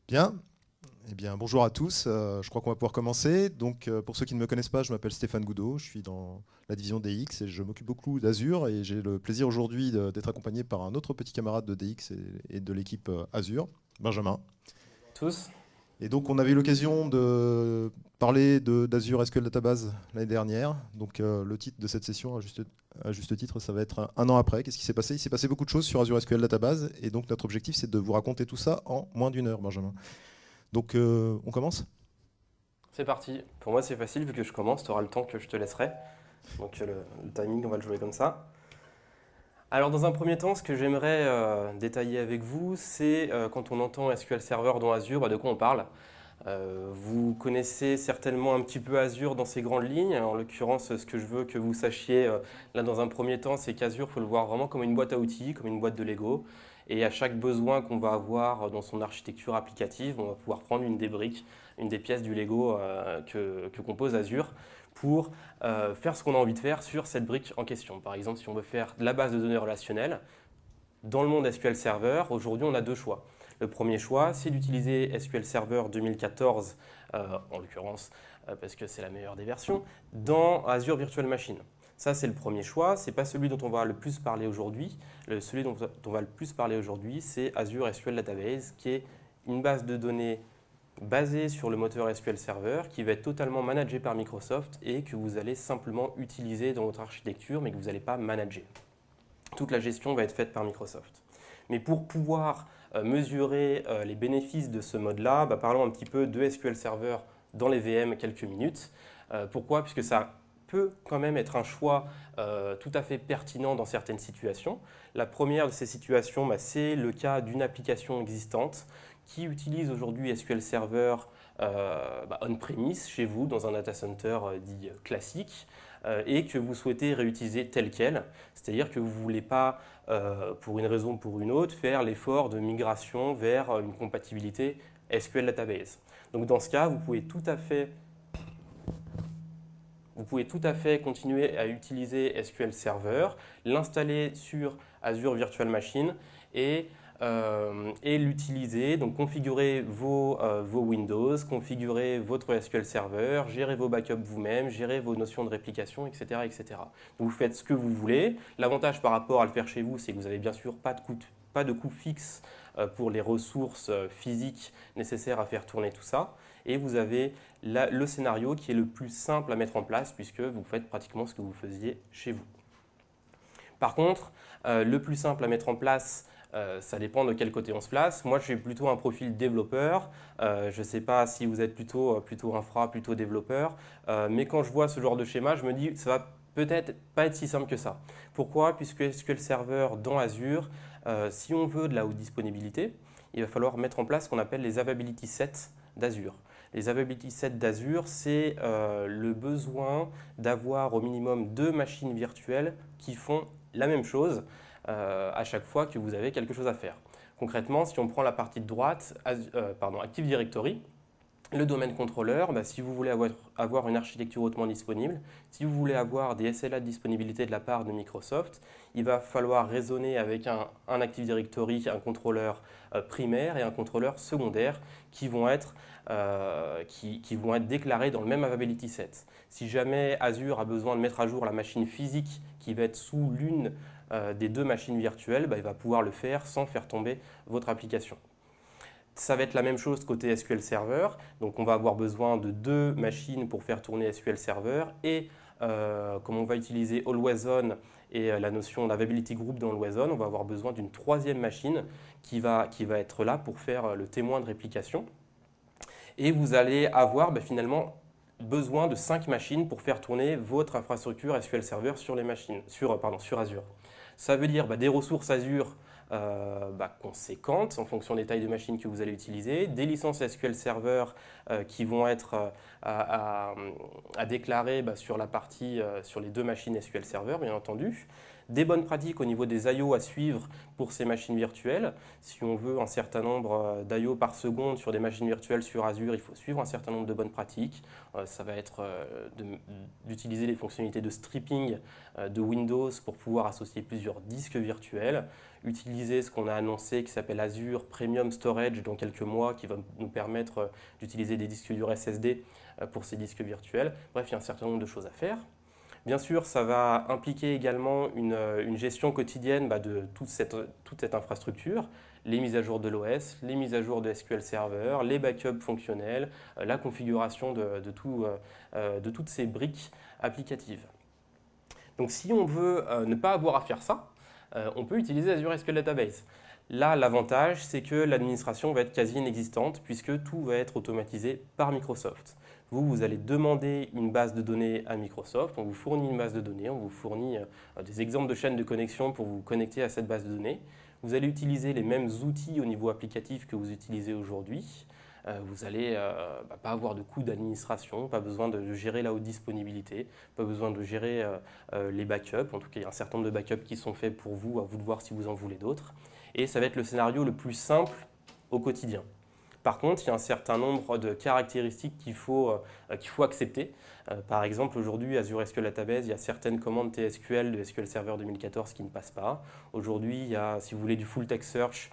Bien. Eh bien, bonjour à tous. Je crois qu'on va pouvoir commencer. Donc, pour ceux qui ne me connaissent pas, je m'appelle Stéphane Goudot. Je suis dans la division DX et je m'occupe beaucoup d'Azure. Et j'ai le plaisir aujourd'hui d'être accompagné par un autre petit camarade de DX et de l'équipe Azure, Benjamin. Tous. Et donc, on avait eu l'occasion de parler d'Azure SQL Database l'année dernière. Donc, le titre de cette session, à juste titre, ça va être un an après. Qu'est-ce qui s'est passé? Il s'est passé beaucoup de choses sur Azure SQL Database. Et donc, notre objectif, c'est de vous raconter tout ça en moins d'une heure, Benjamin. Donc, on commence? C'est parti. Pour moi, c'est facile vu que je commence. Tu auras le temps que je te laisserai. Donc, le timing, on va le jouer comme ça. Alors, dans un premier temps, ce que j'aimerais détailler avec vous, c'est quand on entend SQL Server dans Azure, de quoi on parle. Vous connaissez certainement un petit peu Azure dans ses grandes lignes. En l'occurrence, ce que je veux que vous sachiez là dans un premier temps, c'est qu'Azure, il faut le voir vraiment comme une boîte à outils, comme une boîte de Lego. Et à chaque besoin qu'on va avoir dans son architecture applicative, on va pouvoir prendre une des briques, une des pièces du Lego que compose Azure pour faire ce qu'on a envie de faire sur cette brique en question. Par exemple, si on veut faire de la base de données relationnelle, dans le monde SQL Server, aujourd'hui, on a deux choix. Le premier choix, c'est d'utiliser SQL Server 2014, en l'occurrence, parce que c'est la meilleure des versions, dans Azure Virtual Machine. Ça, c'est le premier choix. Ce n'est pas celui dont on va le plus parler aujourd'hui. Celui dont on va le plus parler aujourd'hui, c'est Azure SQL Database, qui est une base de données basée sur le moteur SQL Server, qui va être totalement managé par Microsoft et que vous allez simplement utiliser dans votre architecture, mais que vous n'allez pas manager. Toute la gestion va être faite par Microsoft. Mais pour pouvoir mesurer les bénéfices de ce mode-là, parlons un petit peu de SQL Server dans les VM quelques minutes. Pourquoi? Puisque ça peut quand même être un choix tout à fait pertinent dans certaines situations. La première de ces situations, c'est le cas d'une application existante qui utilise aujourd'hui SQL Server on-premise chez vous dans un data center dit classique et que vous souhaitez réutiliser tel quel. C'est-à-dire que vous ne voulez pas, pour une raison ou pour une autre, faire l'effort de migration vers une compatibilité SQL Database. Donc dans ce cas, vous pouvez tout à fait continuer à utiliser SQL Server, l'installer sur Azure Virtual Machine et l'utiliser, donc configurer vos Windows, configurer votre SQL Server, gérer vos backups vous-même, gérer vos notions de réplication, etc., etc. Donc vous faites ce que vous voulez. L'avantage par rapport à le faire chez vous, c'est que vous n'avez bien sûr pas de coût fixe pour les ressources physiques nécessaires à faire tourner tout ça. Et vous avez le scénario qui est le plus simple à mettre en place puisque vous faites pratiquement ce que vous faisiez chez vous. Par contre, le plus simple à mettre en place, ça dépend de quel côté on se place. Moi, je suis plutôt un profil développeur. Je ne sais pas si vous êtes plutôt infra, plutôt développeur. Mais quand je vois ce genre de schéma, je me dis ça va peut-être pas être si simple que ça. Pourquoi? Puisque SQL Server dans Azure, si on veut de la haute disponibilité, il va falloir mettre en place ce qu'on appelle les availability sets d'Azure. Les availability sets d'Azure, c'est le besoin d'avoir au minimum 2 machines virtuelles qui font la même chose à chaque fois que vous avez quelque chose à faire. Concrètement, si on prend la partie de droite, Active Directory, le domaine contrôleur, si vous voulez avoir une architecture hautement disponible, si vous voulez avoir des SLA de disponibilité de la part de Microsoft, il va falloir raisonner avec un Active Directory, un contrôleur primaire et un contrôleur secondaire qui vont être déclarés dans le même availability set. Si jamais Azure a besoin de mettre à jour la machine physique qui va être sous l'une des 2 machines virtuelles, il va pouvoir le faire sans faire tomber votre application. Ça va être la même chose côté SQL Server. Donc on va avoir besoin de 2 machines pour faire tourner SQL Server. Et comme on va utiliser Always On et la notion d'Availability Group dans Always On, on va avoir besoin d'une 3e machine qui va être là pour faire le témoin de réplication. Et vous allez avoir finalement besoin de 5 machines pour faire tourner votre infrastructure SQL Server sur Azure. Ça veut dire des ressources Azure conséquentes en fonction des tailles de machines que vous allez utiliser, des licences SQL Server qui vont être à déclarer sur la partie sur les 2 machines SQL Server bien entendu, des bonnes pratiques au niveau des I/O à suivre pour ces machines virtuelles. Si on veut un certain nombre d'I/O par seconde sur des machines virtuelles sur Azure, il faut suivre un certain nombre de bonnes pratiques. Ça va être d'utiliser les fonctionnalités de stripping de Windows pour pouvoir associer plusieurs disques virtuels, utiliser ce qu'on a annoncé qui s'appelle Azure Premium Storage dans quelques mois, qui va nous permettre d'utiliser des disques durs SSD pour ces disques virtuels. Bref, il y a un certain nombre de choses à faire. Bien sûr, ça va impliquer également une gestion quotidienne de toute cette infrastructure, les mises à jour de l'OS, les mises à jour de SQL Server, les backups fonctionnels, la configuration de toutes ces briques applicatives. Donc si on veut ne pas avoir à faire ça, on peut utiliser Azure SQL Database. Là, l'avantage, c'est que l'administration va être quasi inexistante puisque tout va être automatisé par Microsoft. Vous allez demander une base de données à Microsoft, on vous fournit une base de données, on vous fournit des exemples de chaînes de connexion pour vous connecter à cette base de données. Vous allez utiliser les mêmes outils au niveau applicatif que vous utilisez aujourd'hui. Vous n'allez pas avoir de coût d'administration, pas besoin de gérer la haute disponibilité, pas besoin de gérer les backups. En tout cas, il y a un certain nombre de backups qui sont faits pour vous, à vous de voir si vous en voulez d'autres. Et ça va être le scénario le plus simple au quotidien. Par contre, il y a un certain nombre de caractéristiques qu'il faut accepter. Par exemple, aujourd'hui, Azure SQL Database, il y a certaines commandes TSQL de SQL Server 2014 qui ne passent pas. Aujourd'hui, il y a, si vous voulez du full text search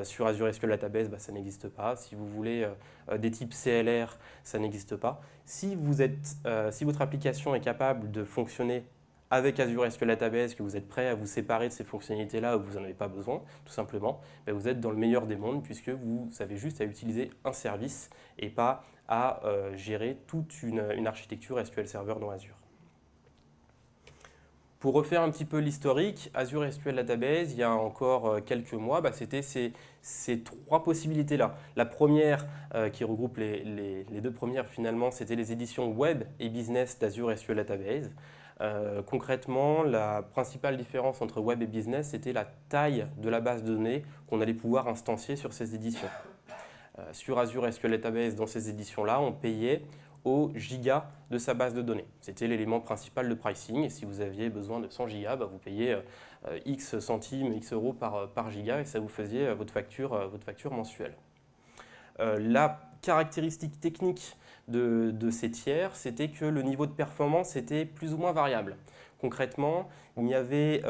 sur Azure SQL Database, ça n'existe pas. Si vous voulez des types CLR, ça n'existe pas. Si votre application est capable de fonctionner avec Azure SQL Database, que vous êtes prêt à vous séparer de ces fonctionnalités-là ou que vous n'en avez pas besoin, tout simplement, vous êtes dans le meilleur des mondes puisque vous avez juste à utiliser un service et pas à gérer toute une architecture SQL Server dans Azure. Pour refaire un petit peu l'historique, Azure SQL Database, il y a encore quelques mois, c'était ces trois possibilités-là. La première, qui regroupe les deux premières finalement, c'était les éditions web et business d'Azure SQL Database. Concrètement, la principale différence entre web et business, c'était la taille de la base de données qu'on allait pouvoir instancier sur ces éditions. Sur Azure SQL Database, dans ces éditions-là, on payait au giga de sa base de données. C'était l'élément principal de pricing. Et si vous aviez besoin de 100 gigas, vous payez X centimes, X euros par giga et ça vous faisait votre facture mensuelle. La caractéristique technique de ces tiers, c'était que le niveau de performance était plus ou moins variable. Concrètement, il n'y avait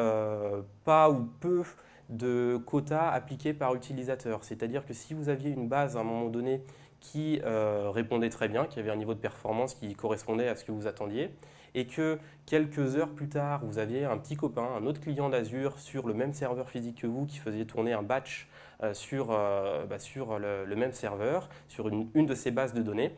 pas ou peu de quotas appliqués par utilisateur. C'est-à-dire que si vous aviez une base à un moment donné qui répondait très bien, qui avait un niveau de performance qui correspondait à ce que vous attendiez, et que quelques heures plus tard, vous aviez un petit copain, un autre client d'Azure sur le même serveur physique que vous, qui faisait tourner un batch sur le même serveur, sur une de ces bases de données,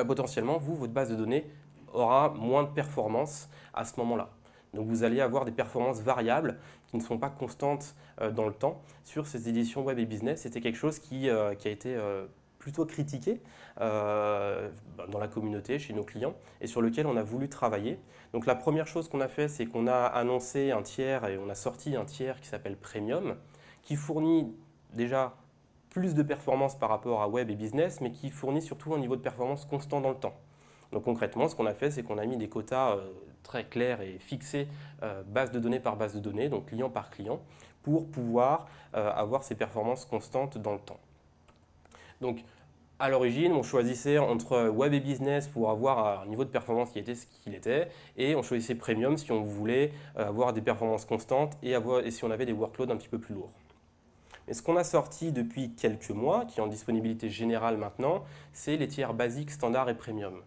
potentiellement, votre base de données aura moins de performance à ce moment-là. Donc vous allez avoir des performances variables qui ne sont pas constantes dans le temps. Sur ces éditions web et business, c'était quelque chose qui a été plutôt critiqué dans la communauté, chez nos clients, et sur lequel on a voulu travailler. Donc la première chose qu'on a fait, c'est qu'on a annoncé un tiers et on a sorti un tiers qui s'appelle Premium, qui fournit déjà plus de performance par rapport à web et business, mais qui fournit surtout un niveau de performance constant dans le temps. Donc concrètement, ce qu'on a fait, c'est qu'on a mis des quotas très clairs et fixés, base de données par base de données, donc client par client, pour pouvoir avoir ces performances constantes dans le temps. Donc, à l'origine, on choisissait entre web et business pour avoir un niveau de performance qui était ce qu'il était, et on choisissait premium si on voulait avoir des performances constantes et si on avait des workloads un petit peu plus lourds. Mais ce qu'on a sorti depuis quelques mois, qui est en disponibilité générale maintenant, c'est les tiers basiques, standard et premium.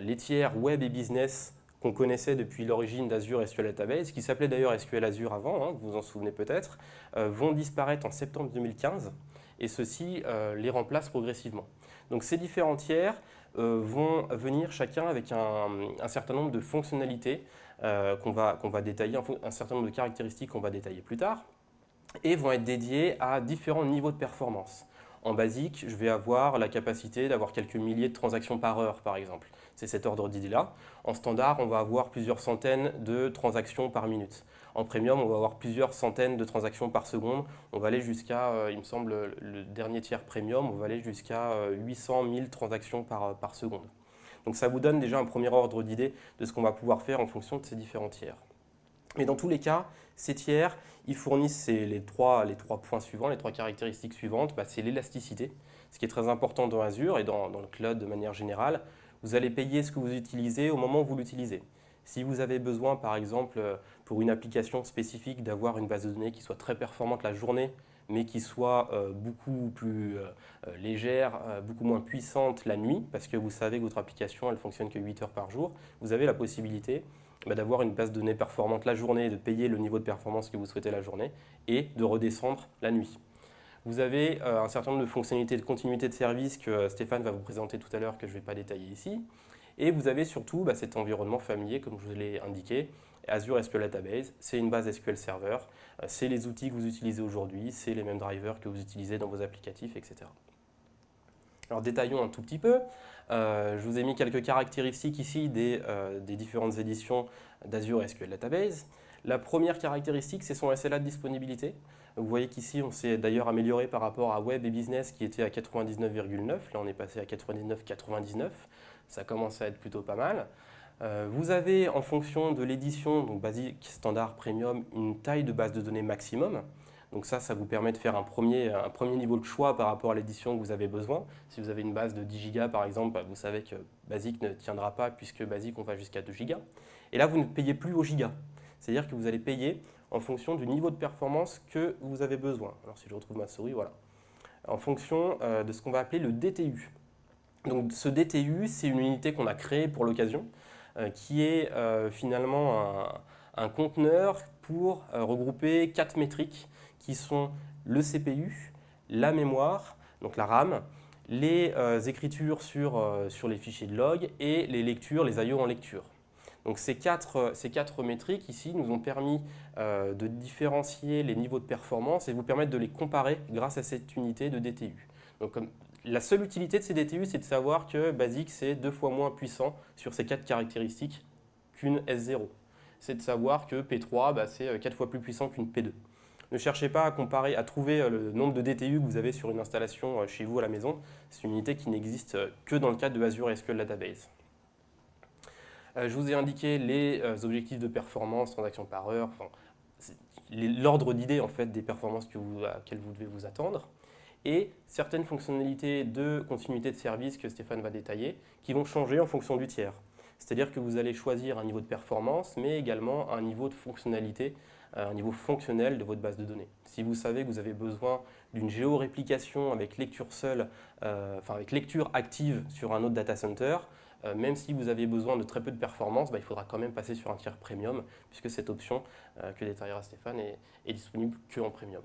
Les tiers web et business qu'on connaissait depuis l'origine d'Azure SQL Database, qui s'appelait d'ailleurs SQL Azure avant, vous vous en souvenez peut-être, vont disparaître en septembre 2015, et ceux-ci les remplacent progressivement. Donc ces différents tiers vont venir chacun avec un certain nombre de fonctionnalités qu'on va détailler, un certain nombre de caractéristiques qu'on va détailler plus tard, et vont être dédiés à différents niveaux de performance. En basique, je vais avoir la capacité d'avoir quelques milliers de transactions par heure, par exemple. C'est cet ordre d'idée-là. En standard, on va avoir plusieurs centaines de transactions par minute. En premium, on va avoir plusieurs centaines de transactions par seconde. On va aller jusqu'à, il me semble, le dernier tiers premium, on va aller jusqu'à 800 000 transactions par seconde. Donc ça vous donne déjà un premier ordre d'idée de ce qu'on va pouvoir faire en fonction de ces différents tiers. Mais dans tous les cas, ces tiers, ils fournissent les trois points suivants, les trois caractéristiques suivantes. C'est l'élasticité, ce qui est très important dans Azure et dans le cloud de manière générale. Vous allez payer ce que vous utilisez au moment où vous l'utilisez. Si vous avez besoin, par exemple, pour une application spécifique, d'avoir une base de données qui soit très performante la journée, mais qui soit beaucoup plus légère, beaucoup moins puissante la nuit, parce que vous savez que votre application, elle fonctionne que 8 heures par jour, vous avez la possibilité d'avoir une base de données performante la journée, de payer le niveau de performance que vous souhaitez la journée, et de redescendre la nuit. Vous avez un certain nombre de fonctionnalités de continuité de service que Stéphane va vous présenter tout à l'heure, que je ne vais pas détailler ici. Et vous avez surtout cet environnement familier, comme je vous l'ai indiqué. Azure SQL Database, c'est une base SQL Server, c'est les outils que vous utilisez aujourd'hui, c'est les mêmes drivers que vous utilisez dans vos applicatifs, etc. Alors détaillons un tout petit peu. Je vous ai mis quelques caractéristiques ici des différentes éditions d'Azure SQL Database. La première caractéristique, c'est son SLA de disponibilité. Vous voyez qu'ici, on s'est d'ailleurs amélioré par rapport à Web et Business qui était à 99,9. Là, on est passé à 99,99. Ça commence à être plutôt pas mal. Vous avez, en fonction de l'édition, donc basique, standard, premium, une taille de base de données maximum. Donc ça vous permet de faire un premier niveau de choix par rapport à l'édition que vous avez besoin. Si vous avez une base de 10 Go par exemple, vous savez que Basic ne tiendra pas puisque Basic on va jusqu'à 2 Go. Et là, vous ne payez plus au giga. C'est-à-dire que vous allez payer en fonction du niveau de performance que vous avez besoin. Alors si je retrouve ma souris, voilà. En fonction de ce qu'on va appeler le DTU. Donc ce DTU, c'est une unité qu'on a créée pour l'occasion, qui est finalement un conteneur pour regrouper 4 métriques qui sont le CPU, la mémoire, donc la RAM, les écritures sur les fichiers de log et les lectures, les I/O en lecture. Donc ces quatre métriques ici nous ont permis de différencier les niveaux de performance et vous permettre de les comparer grâce à cette unité de DTU. Donc, la seule utilité de ces DTU, c'est de savoir que Basic, c'est 2 fois moins puissant sur ces 4 caractéristiques qu'une S0. C'est de savoir que P3, c'est 4 fois plus puissant qu'une P2. Ne cherchez pas à comparer, à trouver le nombre de DTU que vous avez sur une installation chez vous à la maison. C'est une unité qui n'existe que dans le cadre de Azure SQL Database. Je vous ai indiqué les objectifs de performance, transactions par heure, l'ordre d'idée en fait, des performances auxquelles vous devez vous attendre, et certaines fonctionnalités de continuité de service que Stéphane va détailler, qui vont changer en fonction du tiers. C'est-à-dire que vous allez choisir un niveau de performance, mais également un niveau de fonctionnalité, un niveau fonctionnel de votre base de données. Si vous savez que vous avez besoin d'une géoréplication avec lecture seule, avec lecture active sur un autre data center, même si vous avez besoin de très peu de performance, il faudra quand même passer sur un tiers premium, puisque cette option que détaillera Stéphane est disponible qu'en premium.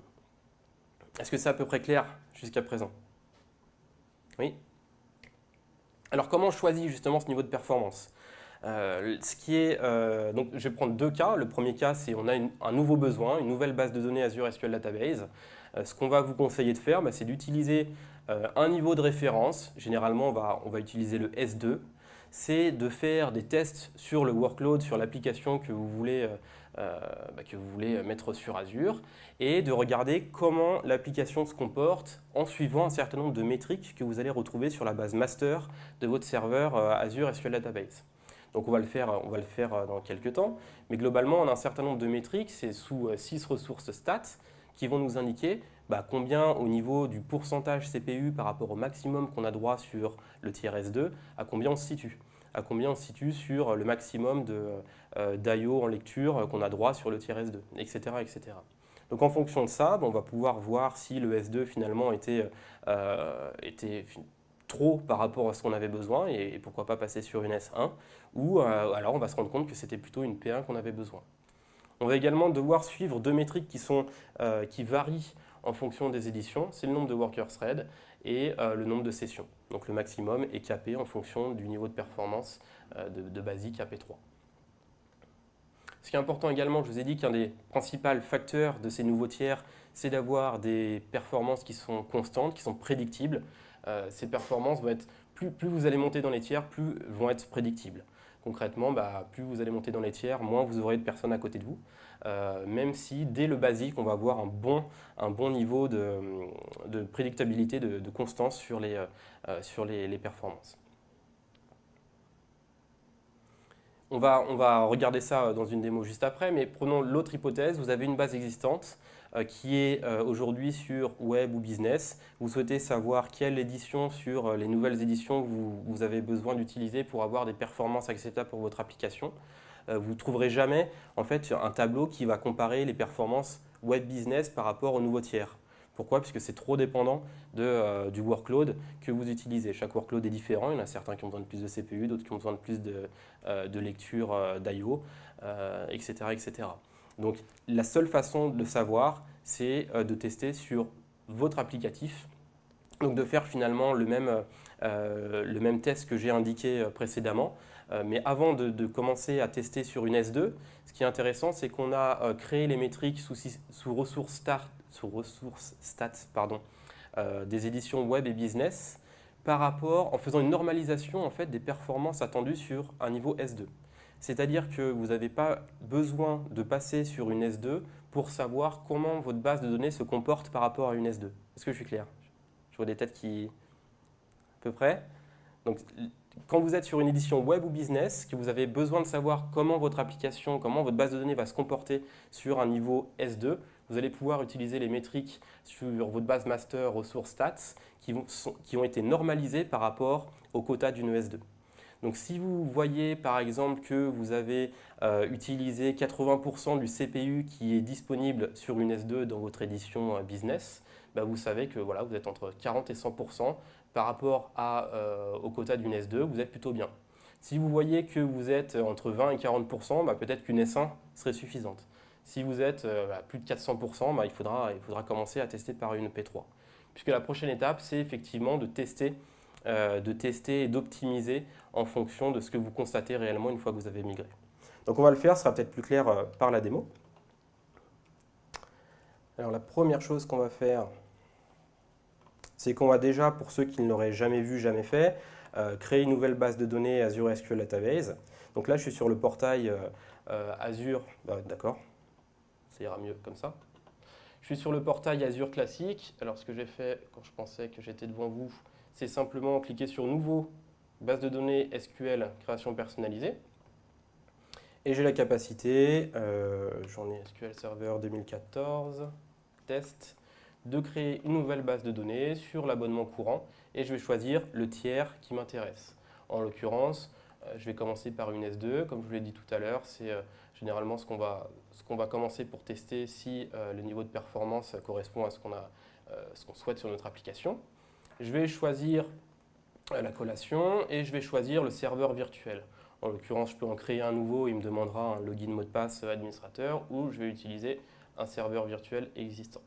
Est-ce que c'est à peu près clair jusqu'à présent? Oui. Alors comment on choisit justement ce niveau de performance? Donc, je vais prendre 2 cas. Le premier cas, c'est on a un nouveau besoin, une nouvelle base de données Azure SQL Database. Ce qu'on va vous conseiller de faire, c'est d'utiliser un niveau de référence. Généralement, on va utiliser le S2. C'est de faire des tests sur le workload, sur l'application que vous voulez mettre sur Azure et de regarder comment l'application se comporte en suivant un certain nombre de métriques que vous allez retrouver sur la base master de votre serveur Azure SQL Database. Donc on va le faire dans quelques temps, mais globalement on a un certain nombre de métriques, c'est sous 6 ressources stats qui vont nous indiquer combien au niveau du pourcentage CPU par rapport au maximum qu'on a droit sur le tiers S2, à combien on se situe. À combien on se situe sur le maximum d'IO en lecture qu'on a droit sur le tiers S2, etc., etc. Donc en fonction de ça, on va pouvoir voir si le S2 finalement était trop par rapport à ce qu'on avait besoin et pourquoi pas passer sur une S1, ou alors on va se rendre compte que c'était plutôt une P1 qu'on avait besoin. On va également devoir suivre 2 métriques qui varient en fonction des éditions, c'est le nombre de worker threads et le nombre de sessions. Donc le maximum est capé en fonction du niveau de performance de Basic à P3. Ce qui est important également, je vous ai dit qu'un des principaux facteurs de ces nouveaux tiers, c'est d'avoir des performances qui sont constantes, qui sont prédictibles. Ces performances vont être, plus vous allez monter dans les tiers, plus vont être prédictibles. Concrètement, plus vous allez monter dans les tiers, moins vous aurez de personnes à côté de vous. Même si dès le basique, on va avoir un bon niveau de prédictabilité, de constance sur les performances. On va regarder ça dans une démo juste après, mais prenons l'autre hypothèse. Vous avez une base existante qui est aujourd'hui sur web ou business. Vous souhaitez savoir quelle édition sur les nouvelles éditions vous avez besoin d'utiliser pour avoir des performances acceptables pour votre application. Vous ne trouverez jamais en fait, un tableau qui va comparer les performances web business par rapport aux nouveaux tiers. Pourquoi? Parce que c'est trop dépendant du workload que vous utilisez. Chaque workload est différent. Il y en a certains qui ont besoin de plus de CPU, d'autres qui ont besoin de plus de lecture d'IO, etc., etc. Donc la seule façon de le savoir, c'est de tester sur votre applicatif. Donc de faire finalement le même test que j'ai indiqué précédemment. Mais avant de commencer à tester sur une S2, ce qui est intéressant, c'est qu'on a créé les métriques sous ressources stats des éditions web et business en faisant une normalisation en fait, des performances attendues sur un niveau S2. C'est-à-dire que vous n'avez pas besoin de passer sur une S2 pour savoir comment votre base de données se comporte par rapport à une S2. Est-ce que je suis clair? Je vois des têtes qui... à peu près. Donc, quand vous êtes sur une édition web ou business, que vous avez besoin de savoir comment votre application, comment votre base de données va se comporter sur un niveau S2, vous allez pouvoir utiliser les métriques sur votre base master ressources stats qui ont été normalisées par rapport au quota d'une S2. Donc si vous voyez par exemple que vous avez utilisé 80% du CPU qui est disponible sur une S2 dans votre édition business, bah vous savez que voilà, vous êtes entre 40 et 100% par rapport au quota d'une S2, vous êtes plutôt bien. Si vous voyez que vous êtes entre 20 et 40%, bah peut-être qu'une S1 serait suffisante. Si vous êtes à plus de 400%, bah il faudra commencer à tester par une P3. Puisque la prochaine étape, c'est effectivement de tester et d'optimiser en fonction de ce que vous constatez réellement une fois que vous avez migré. Donc on va le faire, ce sera peut-être plus clair par la démo. Alors la première chose qu'on va faire, c'est qu'on va déjà, pour ceux qui ne l'auraient jamais vu, jamais fait, créer une nouvelle base de données Azure SQL Database. Donc là, je suis sur le portail Azure, d'accord, ça ira mieux comme ça. Je suis sur le portail Azure classique. Alors ce que j'ai fait quand je pensais que j'étais devant vous, c'est simplement cliquer sur Nouveau, base de données SQL, création personnalisée. Et j'ai la capacité, j'en ai SQL Server 2014, test, de créer une nouvelle base de données sur l'abonnement courant. Et je vais choisir le tiers qui m'intéresse. En l'occurrence, je vais commencer par une S2. Comme je vous l'ai dit tout à l'heure, c'est généralement ce qu'on va commencer pour tester si le niveau de performance correspond à ce qu'on souhaite sur notre application. Je vais choisir la collation et je vais choisir le serveur virtuel. En l'occurrence, je peux en créer un nouveau, il me demandera un login mot de passe administrateur ou je vais utiliser un serveur virtuel existant.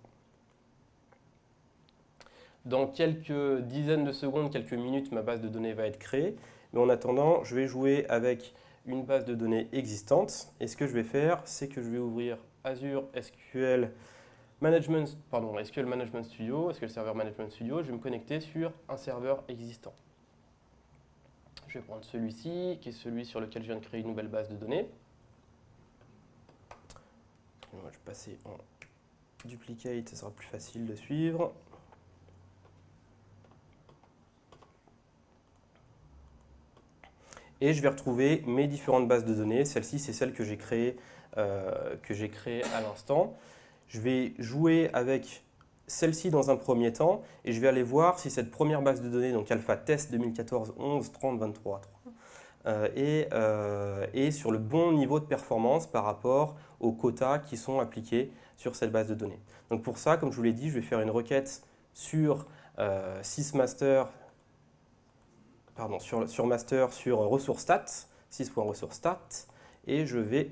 Dans quelques dizaines de secondes, quelques minutes, ma base de données va être créée. Mais en attendant, je vais jouer avec une base de données existante. Et ce que je vais faire, c'est que je vais ouvrir Azure SQL Management Studio, SQL Server Management Studio. Je vais me connecter sur un serveur existant. Je vais prendre celui-ci, qui est celui sur lequel je viens de créer une nouvelle base de données. Je vais passer en duplicate, ça sera plus facile de suivre. Et je vais retrouver mes différentes bases de données. Celle-ci, c'est celle que j'ai créée à l'instant. Je vais jouer avec celle-ci dans un premier temps et je vais aller voir si cette première base de données, donc alpha test 2014 11 30 23 est sur le bon niveau de performance par rapport aux quotas qui sont appliqués sur cette base de données. Donc pour ça, comme je vous l'ai dit, je vais faire une requête sur sysmaster, sur master sur ressources stats, 6.ressources et je vais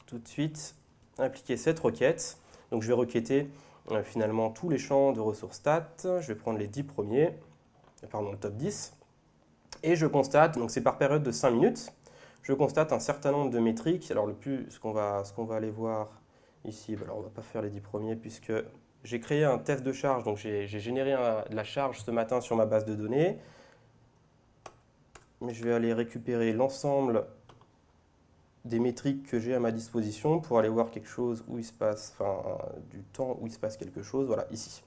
tout de suite appliquer cette requête. Donc je vais requêter finalement tous les champs de ressources stats. Je vais prendre les 10 premiers, le top 10. Et je constate, donc c'est par période de 5 minutes, je constate un certain nombre de métriques. Alors ce qu'on va aller voir ici, alors on ne va pas faire les 10 premiers puisque j'ai créé un test de charge, donc j'ai généré de la charge ce matin sur ma base de données. Mais je vais aller récupérer l'ensemble des métriques que j'ai à ma disposition pour aller voir quelque chose où il se passe, du temps où il se passe quelque chose, voilà, ici.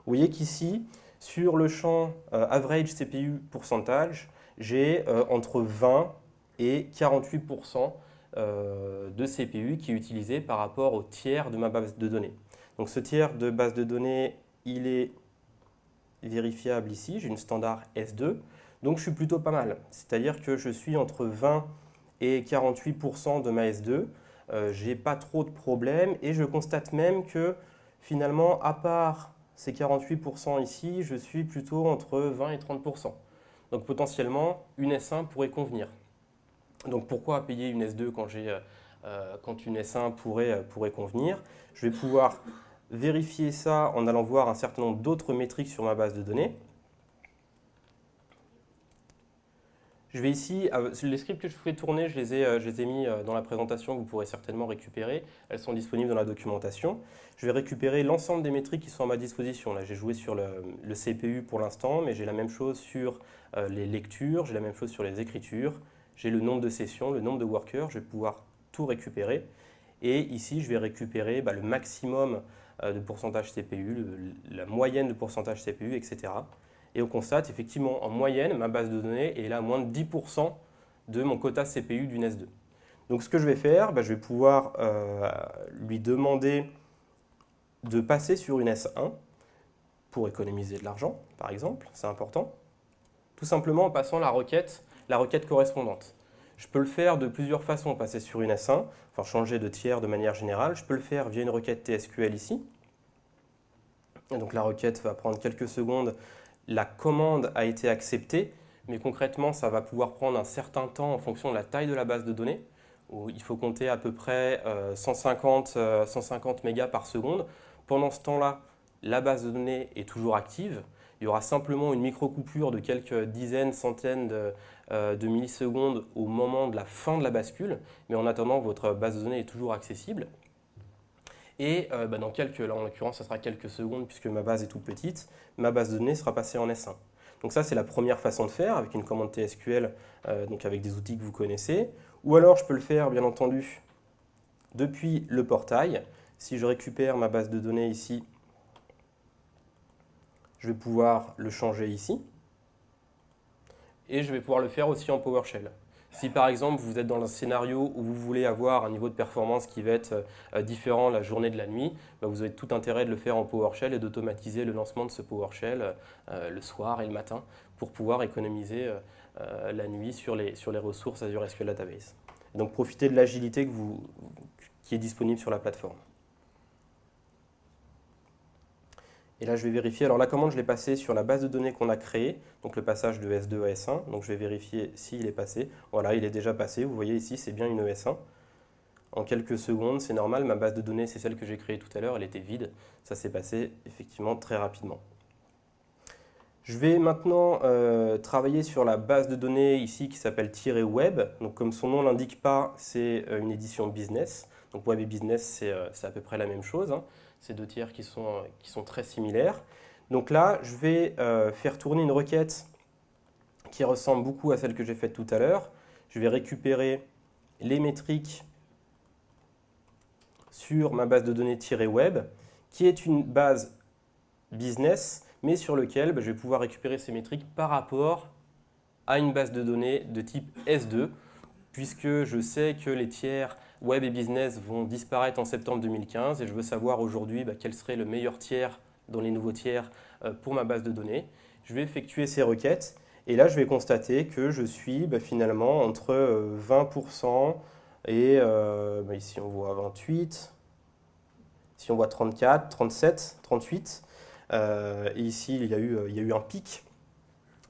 Vous voyez qu'ici, sur le champ average CPU pourcentage, j'ai entre 20 et 48% de CPU qui est utilisé par rapport au tiers de ma base de données. Donc ce tiers de base de données, il est vérifiable ici, j'ai une standard S2, donc je suis plutôt pas mal. C'est-à-dire que je suis entre 20 et 48% de ma S2, j'ai pas trop de problèmes et je constate même que finalement, à part ces 48% ici, je suis plutôt entre 20 et 30%. Donc potentiellement, une S1 pourrait convenir. Donc pourquoi payer une S2 quand une S1 pourrait convenir? Je vais pouvoir vérifier ça en allant voir un certain nombre d'autres métriques sur ma base de données. Je vais ici, les scripts que je fais tourner, je les ai mis dans la présentation que vous pourrez certainement récupérer. Elles sont disponibles dans la documentation. Je vais récupérer l'ensemble des métriques qui sont à ma disposition. Là, j'ai joué sur le CPU pour l'instant, mais j'ai la même chose sur les lectures, j'ai la même chose sur les écritures. J'ai le nombre de sessions, le nombre de workers, je vais pouvoir tout récupérer. Et ici, je vais récupérer le maximum de pourcentage CPU, la moyenne de pourcentage CPU, etc. Et on constate effectivement en moyenne, ma base de données est là à moins de 10% de mon quota CPU d'une S2. Donc ce que je vais faire, je vais pouvoir lui demander de passer sur une S1 pour économiser de l'argent, par exemple, c'est important. Tout simplement en passant la requête correspondante. Je peux le faire de plusieurs façons, passer sur une S1, enfin changer de tiers de manière générale. Je peux le faire via une requête TSQL ici. Et donc la requête va prendre quelques secondes. La commande a été acceptée, mais concrètement, ça va pouvoir prendre un certain temps en fonction de la taille de la base de données, où il faut compter à peu près 150 mégas par seconde. Pendant ce temps-là, la base de données est toujours active. Il y aura simplement une micro-coupure de quelques dizaines, centaines de millisecondes au moment de la fin de la bascule, mais en attendant, votre base de données est toujours accessible. Et là en l'occurrence, ça sera quelques secondes puisque ma base est toute petite, ma base de données sera passée en S1. Donc ça, c'est la première façon de faire avec une commande TSQL, donc avec des outils que vous connaissez. Ou alors, je peux le faire, bien entendu, depuis le portail. Si je récupère ma base de données ici, je vais pouvoir le changer ici. Et je vais pouvoir le faire aussi en PowerShell. Si par exemple vous êtes dans un scénario où vous voulez avoir un niveau de performance qui va être différent la journée de la nuit, vous avez tout intérêt de le faire en PowerShell et d'automatiser le lancement de ce PowerShell le soir et le matin pour pouvoir économiser la nuit sur les ressources Azure SQL Database. Donc profitez de l'agilité qui est disponible sur la plateforme. Et là, je vais vérifier. Alors la commande, je l'ai passée sur la base de données qu'on a créée, donc le passage de S2 à S1. Donc je vais vérifier s'il est passé. Voilà, il est déjà passé. Vous voyez ici, c'est bien une S1. En quelques secondes, c'est normal. Ma base de données, c'est celle que j'ai créée tout à l'heure. Elle était vide. Ça s'est passé effectivement très rapidement. Je vais maintenant travailler sur la base de données ici qui s'appelle -web. Donc comme son nom l'indique pas, c'est une édition business. Donc web et business, c'est à peu près la même chose. Ces deux tiers qui sont très similaires. Donc là, je vais faire tourner une requête qui ressemble beaucoup à celle que j'ai faite tout à l'heure. Je vais récupérer les métriques sur ma base de données -web, qui est une base business, mais sur lequel je vais pouvoir récupérer ces métriques par rapport à une base de données de type S2, puisque je sais que les tiers web et business vont disparaître en septembre 2015 et je veux savoir aujourd'hui quel serait le meilleur tiers dans les nouveaux tiers pour ma base de données. Je vais effectuer ces requêtes et là je vais constater que je suis finalement entre 20% et ici on voit 28, ici on voit 34, 37, 38 et ici il y a eu un pic.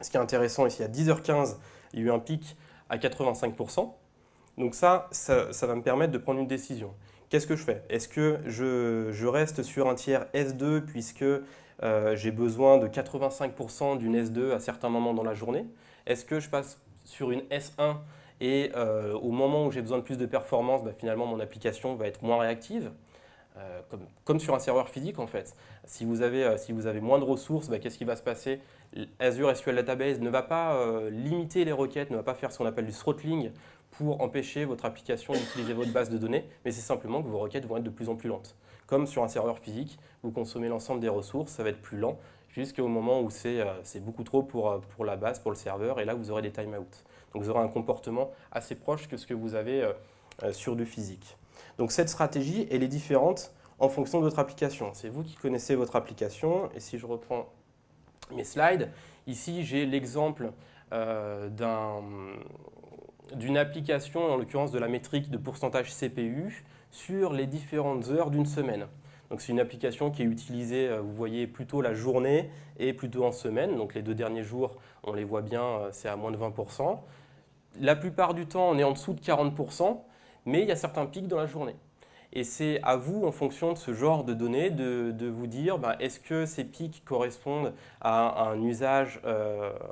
Ce qui est intéressant ici à 10h15, il y a eu un pic à 85%. Donc ça va me permettre de prendre une décision. Qu'est-ce que je fais? Est-ce que je reste sur un tiers S2 puisque j'ai besoin de 85% d'une S2 à certains moments dans la journée? Est-ce que je passe sur une S1 et au moment où j'ai besoin de plus de performance, finalement mon application va être moins réactive? Comme sur un serveur physique en fait. Si vous avez moins de ressources, qu'est-ce qui va se passer? Azure SQL Database ne va pas limiter les requêtes, ne va pas faire ce qu'on appelle du throttling pour empêcher votre application d'utiliser votre base de données, mais c'est simplement que vos requêtes vont être de plus en plus lentes. Comme sur un serveur physique, vous consommez l'ensemble des ressources, ça va être plus lent. jusqu'au moment où c'est beaucoup trop pour la base, pour le serveur, et là vous aurez des timeouts. Donc vous aurez un comportement assez proche que ce que vous avez sur du physique. Donc cette stratégie, elle est différente en fonction de votre application. C'est vous qui connaissez votre application, et si je reprends mes slides, ici j'ai l'exemple d'une application, en l'occurrence de la métrique de pourcentage CPU, sur les différentes heures d'une semaine. Donc c'est une application qui est utilisée, vous voyez, plutôt la journée et plutôt en semaine. Donc les 2 derniers jours, on les voit bien, c'est à moins de 20%. La plupart du temps, on est en dessous de 40%, mais il y a certains pics dans la journée. Et c'est à vous, en fonction de ce genre de données, de vous dire est-ce que ces pics correspondent à un usage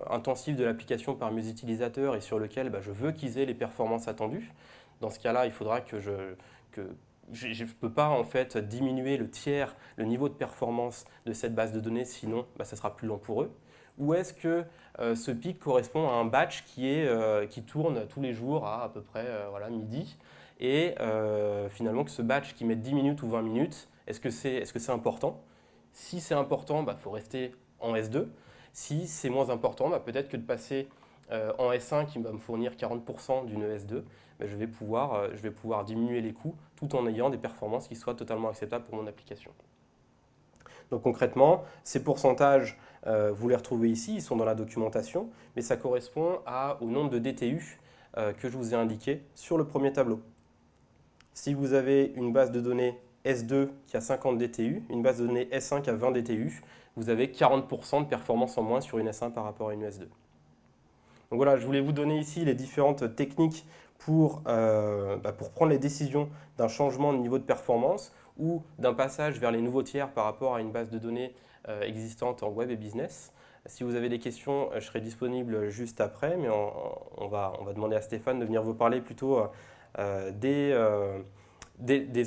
intensif de l'application par mes utilisateurs et sur lequel je veux qu'ils aient les performances attendues. Dans ce cas-là, il faudra que je ne peux pas en fait diminuer le tiers, le niveau de performance de cette base de données, sinon ça sera plus long pour eux. Ou est-ce que ce pic correspond à un batch qui tourne tous les jours à peu près midi et finalement que ce batch qui met 10 minutes ou 20 minutes, est-ce que c'est important? Si c'est important, faut rester en S2. Si c'est moins important, peut-être que de passer en S1 qui va me fournir 40% d'une S2, je vais pouvoir diminuer les coûts tout en ayant des performances qui soient totalement acceptables pour mon application. Donc concrètement, ces pourcentages, vous les retrouvez ici, ils sont dans la documentation, mais ça correspond au nombre de DTU que je vous ai indiqué sur le premier tableau. Si vous avez une base de données S2 qui a 50 DTU, une base de données S1 qui a 20 DTU, vous avez 40% de performance en moins sur une S1 par rapport à une S2. Donc voilà, je voulais vous donner ici les différentes techniques pour prendre les décisions d'un changement de niveau de performance ou d'un passage vers les nouveaux tiers par rapport à une base de données existante en web et business. Si vous avez des questions, je serai disponible juste après, mais on va demander à Stéphane de venir vous parler plutôt des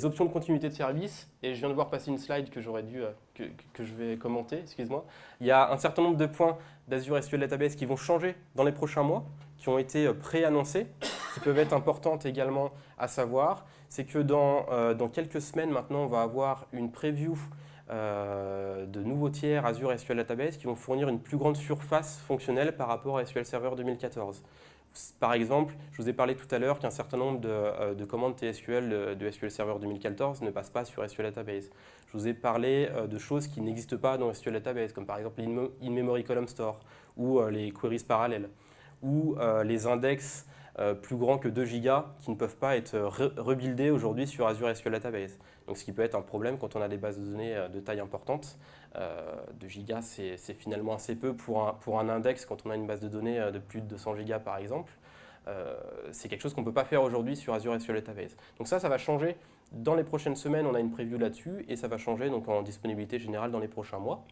options de continuité de service. Et je viens de voir passer une slide que je vais commenter, excuse-moi. Il y a un certain nombre de points d'Azure SQL Database qui vont changer dans les prochains mois, qui ont été pré-annoncés, qui peuvent être importantes également à savoir. C'est que dans quelques semaines maintenant, on va avoir une preview de nouveaux tiers Azure SQL Database qui vont fournir une plus grande surface fonctionnelle par rapport à SQL Server 2014. Par exemple, je vous ai parlé tout à l'heure qu'un certain nombre de commandes TSQL de SQL Server 2014 ne passent pas sur SQL Database. Je vous ai parlé de choses qui n'existent pas dans SQL Database, comme par exemple l'in-memory column store, ou les queries parallèles, ou les index plus grands que 2 gigas qui ne peuvent pas être rebuildés aujourd'hui sur Azure SQL Database. Donc, ce qui peut être un problème quand on a des bases de données de taille importante. 2 gigas, c'est finalement assez peu pour un index quand on a une base de données de plus de 200 gigas par exemple. C'est quelque chose qu'on ne peut pas faire aujourd'hui sur Azure SQL Database. Donc ça va changer dans les prochaines semaines. On a une preview là-dessus et ça va changer donc en disponibilité générale dans les prochains mois.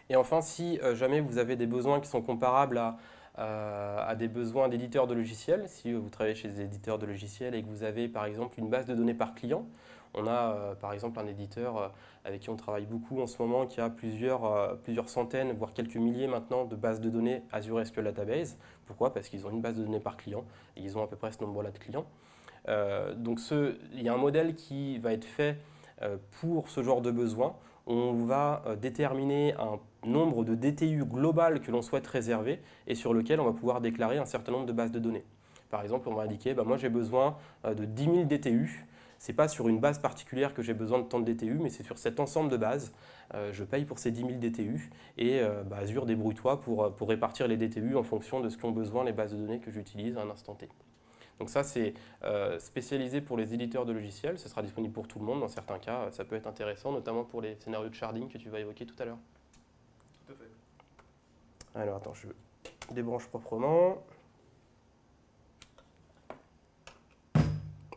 Et enfin, si jamais vous avez des besoins qui sont comparables à des besoins d'éditeurs de logiciels, si vous travaillez chez des éditeurs de logiciels et que vous avez par exemple une base de données par client, on a par exemple un éditeur avec qui on travaille beaucoup en ce moment qui a plusieurs centaines, voire quelques milliers maintenant de bases de données Azure SQL Database. Pourquoi? Parce qu'ils ont une base de données par client et ils ont à peu près ce nombre-là de clients. Donc il y a un modèle qui va être fait pour ce genre de besoin. On va déterminer un nombre de DTU global que l'on souhaite réserver et sur lequel on va pouvoir déclarer un certain nombre de bases de données. Par exemple, on va indiquer, moi j'ai besoin de 10 000 DTU. Ce n'est pas sur une base particulière que j'ai besoin de tant de DTU, mais c'est sur cet ensemble de bases. Je paye pour ces 10 000 DTU et Azure, débrouille-toi pour répartir les DTU en fonction de ce qu'ont besoin les bases de données que j'utilise à un instant T. Donc ça, c'est spécialisé pour les éditeurs de logiciels. Ce sera disponible pour tout le monde. Dans certains cas, ça peut être intéressant, notamment pour les scénarios de sharding que tu vas évoquer tout à l'heure. Tout à fait. Alors, attends, je débranche proprement.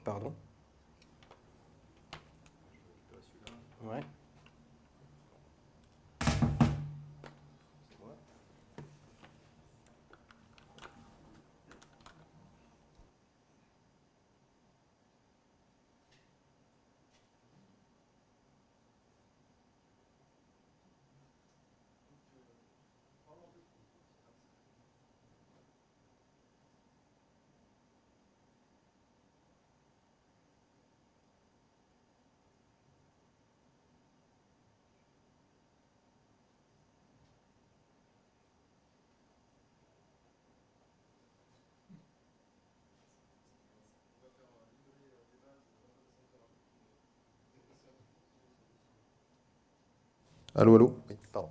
Pardon. Ouais. Allô, allô? Oui, pardon.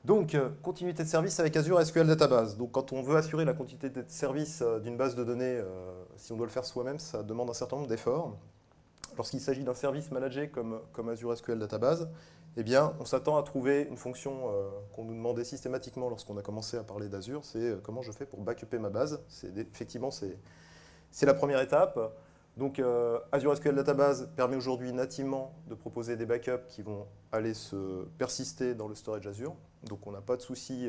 Donc, continuité de service avec Azure SQL Database. Donc, quand on veut assurer la continuité de service d'une base de données, si on doit le faire soi-même, ça demande un certain nombre d'efforts. Lorsqu'il s'agit d'un service managé comme Azure SQL Database, eh bien, on s'attend à trouver une fonction qu'on nous demandait systématiquement lorsqu'on a commencé à parler d'Azure, c'est comment je fais pour backuper ma base. Effectivement, c'est la première étape. Donc, Azure SQL Database permet aujourd'hui nativement de proposer des backups qui vont aller se persister dans le storage Azure. Donc, on n'a pas de souci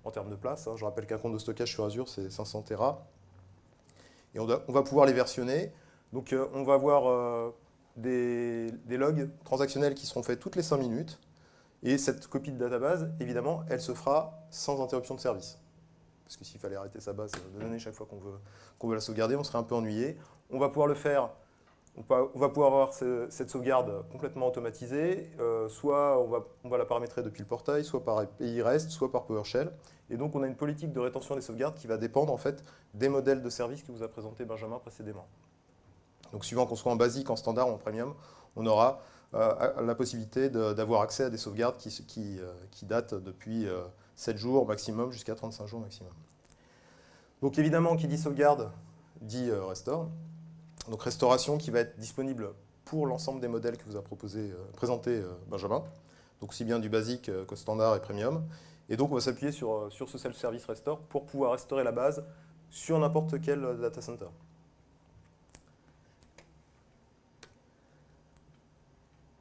en termes de place. Je rappelle qu'un compte de stockage sur Azure, c'est 500 Tera. Et on va pouvoir les versionner. Donc, on va avoir des logs transactionnels qui seront faits toutes les 5 minutes. Et cette copie de database, évidemment, elle se fera sans interruption de service. Parce que s'il fallait arrêter sa base de données chaque fois qu'on veut la sauvegarder, on serait un peu ennuyé. On va pouvoir le faire, on va pouvoir avoir cette sauvegarde complètement automatisée, soit on va la paramétrer depuis le portail, soit par API REST, soit par PowerShell. Et donc on a une politique de rétention des sauvegardes qui va dépendre en fait des modèles de service que vous a présenté Benjamin précédemment. Donc suivant qu'on soit en basique, en standard ou en premium, on aura la possibilité d'avoir accès à des sauvegardes qui datent depuis 7 jours maximum jusqu'à 35 jours maximum. Donc évidemment, qui dit sauvegarde, dit restore. Donc restauration qui va être disponible pour l'ensemble des modèles que vous a présenté Benjamin. Donc aussi bien du basique que standard et premium. Et donc on va s'appuyer sur ce self-service restore pour pouvoir restaurer la base sur n'importe quel data center.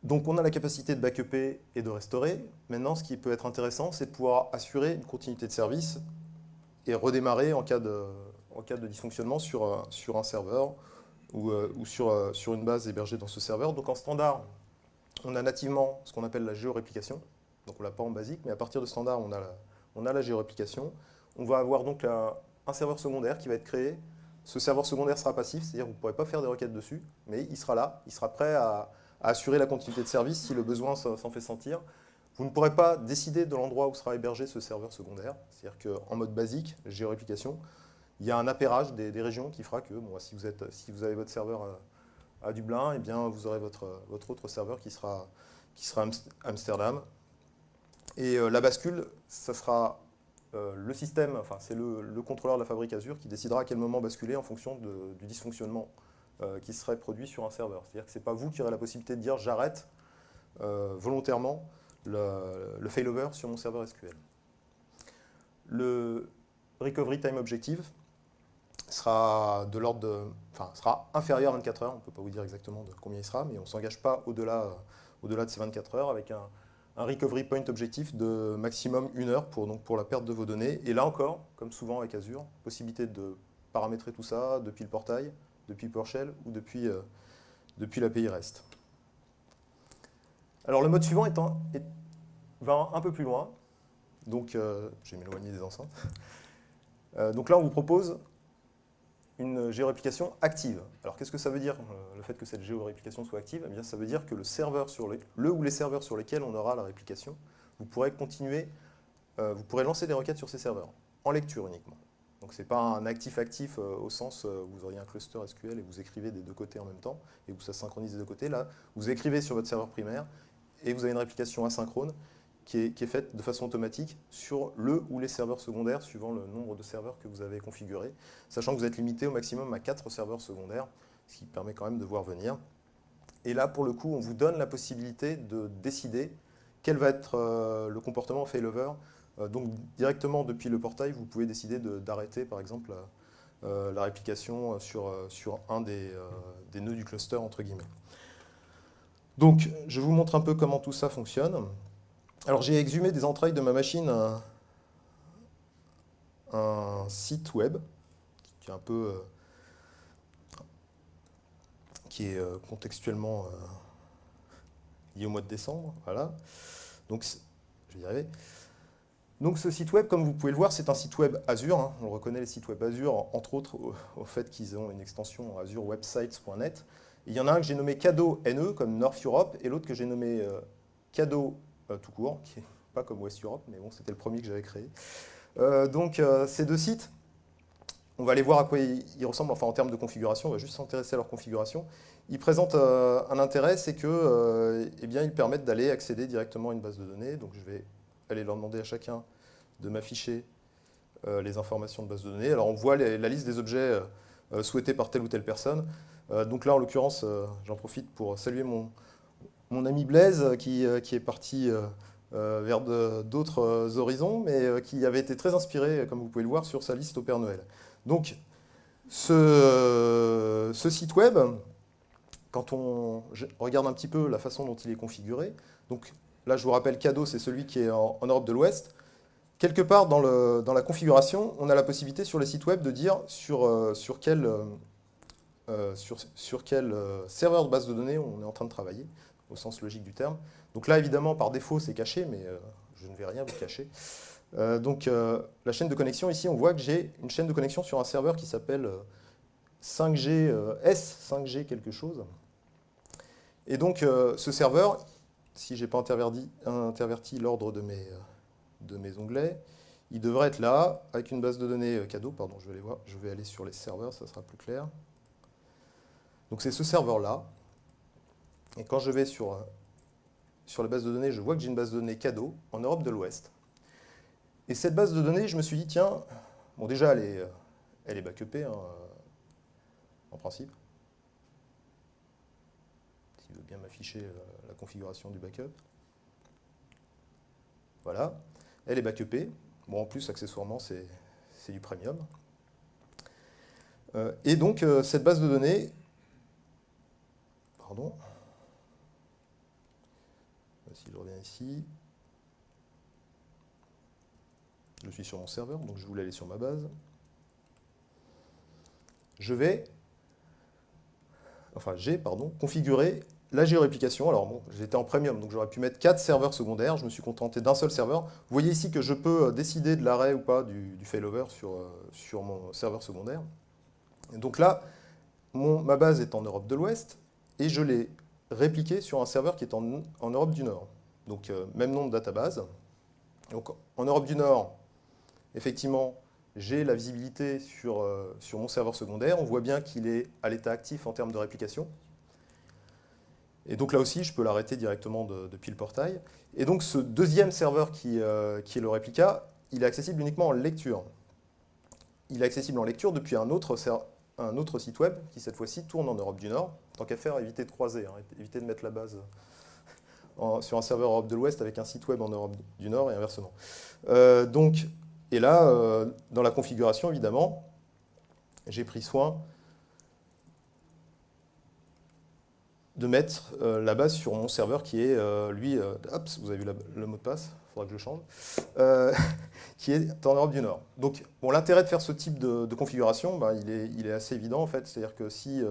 Donc on a la capacité de backuper et de restaurer. Maintenant, ce qui peut être intéressant, c'est de pouvoir assurer une continuité de service et redémarrer en cas de dysfonctionnement sur un serveur ou sur une base hébergée dans ce serveur. Donc en standard, on a nativement ce qu'on appelle la géoréplication. Donc on ne l'a pas en basique, mais à partir de standard, on a la géoréplication. On va avoir donc un serveur secondaire qui va être créé. Ce serveur secondaire sera passif, c'est-à-dire que vous ne pourrez pas faire des requêtes dessus, mais il sera là, il sera prêt à assurer la continuité de service si le besoin s'en fait sentir. Vous ne pourrez pas décider de l'endroit où sera hébergé ce serveur secondaire. C'est-à-dire qu'en mode basique, géoréplication, il y a un appairage des régions qui fera que si vous avez votre serveur à Dublin, eh bien, vous aurez votre autre serveur qui sera Amsterdam. Et la bascule, ça sera le système, enfin c'est le contrôleur de la fabrique Azure qui décidera à quel moment basculer en fonction du dysfonctionnement qui serait produit sur un serveur. C'est-à-dire que ce n'est pas vous qui aurez la possibilité de dire j'arrête volontairement le failover sur mon serveur SQL. Le recovery time objective sera de l'ordre sera inférieur à 24 heures. On ne peut pas vous dire exactement de combien il sera, mais on ne s'engage pas au-delà de ces 24 heures avec un recovery point objectif de maximum 1 heure pour la perte de vos données. Et là encore, comme souvent avec Azure, possibilité de paramétrer tout ça depuis le portail, depuis PowerShell ou depuis l'API REST. Alors le mode suivant va un peu plus loin. Donc je vais m'éloigner des enceintes. Donc là, on vous propose une géoréplication active. Alors qu'est-ce que ça veut dire, le fait que cette géoréplication soit active? Eh bien, ça veut dire que le serveur ou les serveurs sur lesquels on aura la réplication, vous pourrez lancer des requêtes sur ces serveurs, en lecture uniquement. Donc ce n'est pas un actif-actif au sens où vous auriez un cluster SQL et vous écrivez des deux côtés en même temps, et où ça synchronise des deux côtés. Là, vous écrivez sur votre serveur primaire, et vous avez une réplication asynchrone qui est faite de façon automatique sur le ou les serveurs secondaires, suivant le nombre de serveurs que vous avez configurés, sachant que vous êtes limité au maximum à 4 serveurs secondaires, ce qui permet quand même de voir venir. Et là, pour le coup, on vous donne la possibilité de décider quel va être le comportement failover. Donc directement depuis le portail, vous pouvez décider d'arrêter, par exemple, la réplication sur un des nœuds du cluster, entre guillemets. Donc, je vous montre un peu comment tout ça fonctionne. Alors, j'ai exhumé des entrailles de ma machine un site web qui est un peu contextuellement lié au mois de décembre. Voilà. Donc, je vais y arriver. Donc, ce site web, comme vous pouvez le voir, c'est un site web Azure. On reconnaît les sites web Azure, entre autres, au fait qu'ils ont une extension azurewebsites.net. Il y en a un que j'ai nommé Cadeau NE, comme North Europe, et l'autre que j'ai nommé Cadeau tout court, qui n'est pas comme West Europe, mais bon, c'était le premier que j'avais créé. Donc, ces deux sites, On va aller voir à quoi ils ressemblent, enfin en termes de configuration, on va juste s'intéresser à leur configuration. Ils présentent un intérêt, c'est que, eh bien, ils permettent d'aller accéder directement à une base de données. Donc je vais aller leur demander à chacun de m'afficher les informations de base de données. Alors on voit la liste des objets souhaités par telle ou telle personne. Donc là, en l'occurrence, j'en profite pour saluer mon ami Blaise qui est parti vers d'autres horizons, mais qui avait été très inspiré, comme vous pouvez le voir, sur sa liste au Père Noël. Donc, ce site web, quand on regarde un petit peu la façon dont il est configuré, donc là, je vous rappelle, Cadeau, c'est celui qui est en Europe de l'Ouest. Quelque part dans la configuration, on a la possibilité sur le site web de dire sur quel serveur de base de données on est en train de travailler, au sens logique du terme. Donc là, évidemment, par défaut, c'est caché, mais je ne vais rien vous cacher. Donc la chaîne de connexion, ici, on voit que j'ai une chaîne de connexion sur un serveur qui s'appelle 5G S5G quelque chose. Et donc ce serveur, si je n'ai pas interverti l'ordre de mes onglets, il devrait être là, avec une base de données Cadeau. Pardon, je vais aller voir. Je vais aller sur les serveurs, ça sera plus clair. Donc c'est ce serveur-là. Et quand je vais sur la base de données, je vois que j'ai une base de données Cadeau en Europe de l'Ouest. Et cette base de données, je me suis dit, tiens, bon déjà, elle est backupée, hein, en principe. S'il veut bien m'afficher la configuration du backup. Voilà, elle est backupée. Bon, en plus, accessoirement, c'est du premium. Et donc, cette base de données, pardon, si je reviens ici, je suis sur mon serveur, donc je voulais aller sur ma base. J'ai configuré la géoréplication. Alors bon, j'étais en premium, donc j'aurais pu mettre 4 serveurs secondaires. Je me suis contenté d'un seul serveur. Vous voyez ici que je peux décider de l'arrêt ou pas du failover sur mon serveur secondaire. Et donc là, ma base est en Europe de l'Ouest et je l'ai répliquée sur un serveur qui est en Europe du Nord. Donc même nom de database. Donc en Europe du Nord, effectivement, j'ai la visibilité sur mon serveur secondaire. On voit bien qu'il est à l'état actif en termes de réplication. Et donc là aussi, je peux l'arrêter directement depuis le portail. Et donc ce deuxième serveur qui est le réplica, il est accessible uniquement en lecture. Il est accessible en lecture depuis un autre site web qui cette fois-ci tourne en Europe du Nord. Tant qu'à faire, éviter de croiser, hein, éviter de mettre la base sur un serveur Europe de l'Ouest avec un site web en Europe du Nord et inversement. Et là, dans la configuration, évidemment, j'ai pris soin de mettre la base sur mon serveur qui est, lui, vous avez vu le mot de passe, il faudra que je le change, qui est en Europe du Nord. Donc, bon, l'intérêt de faire ce type de configuration, ben, il est assez évident, en fait. C'est-à-dire que si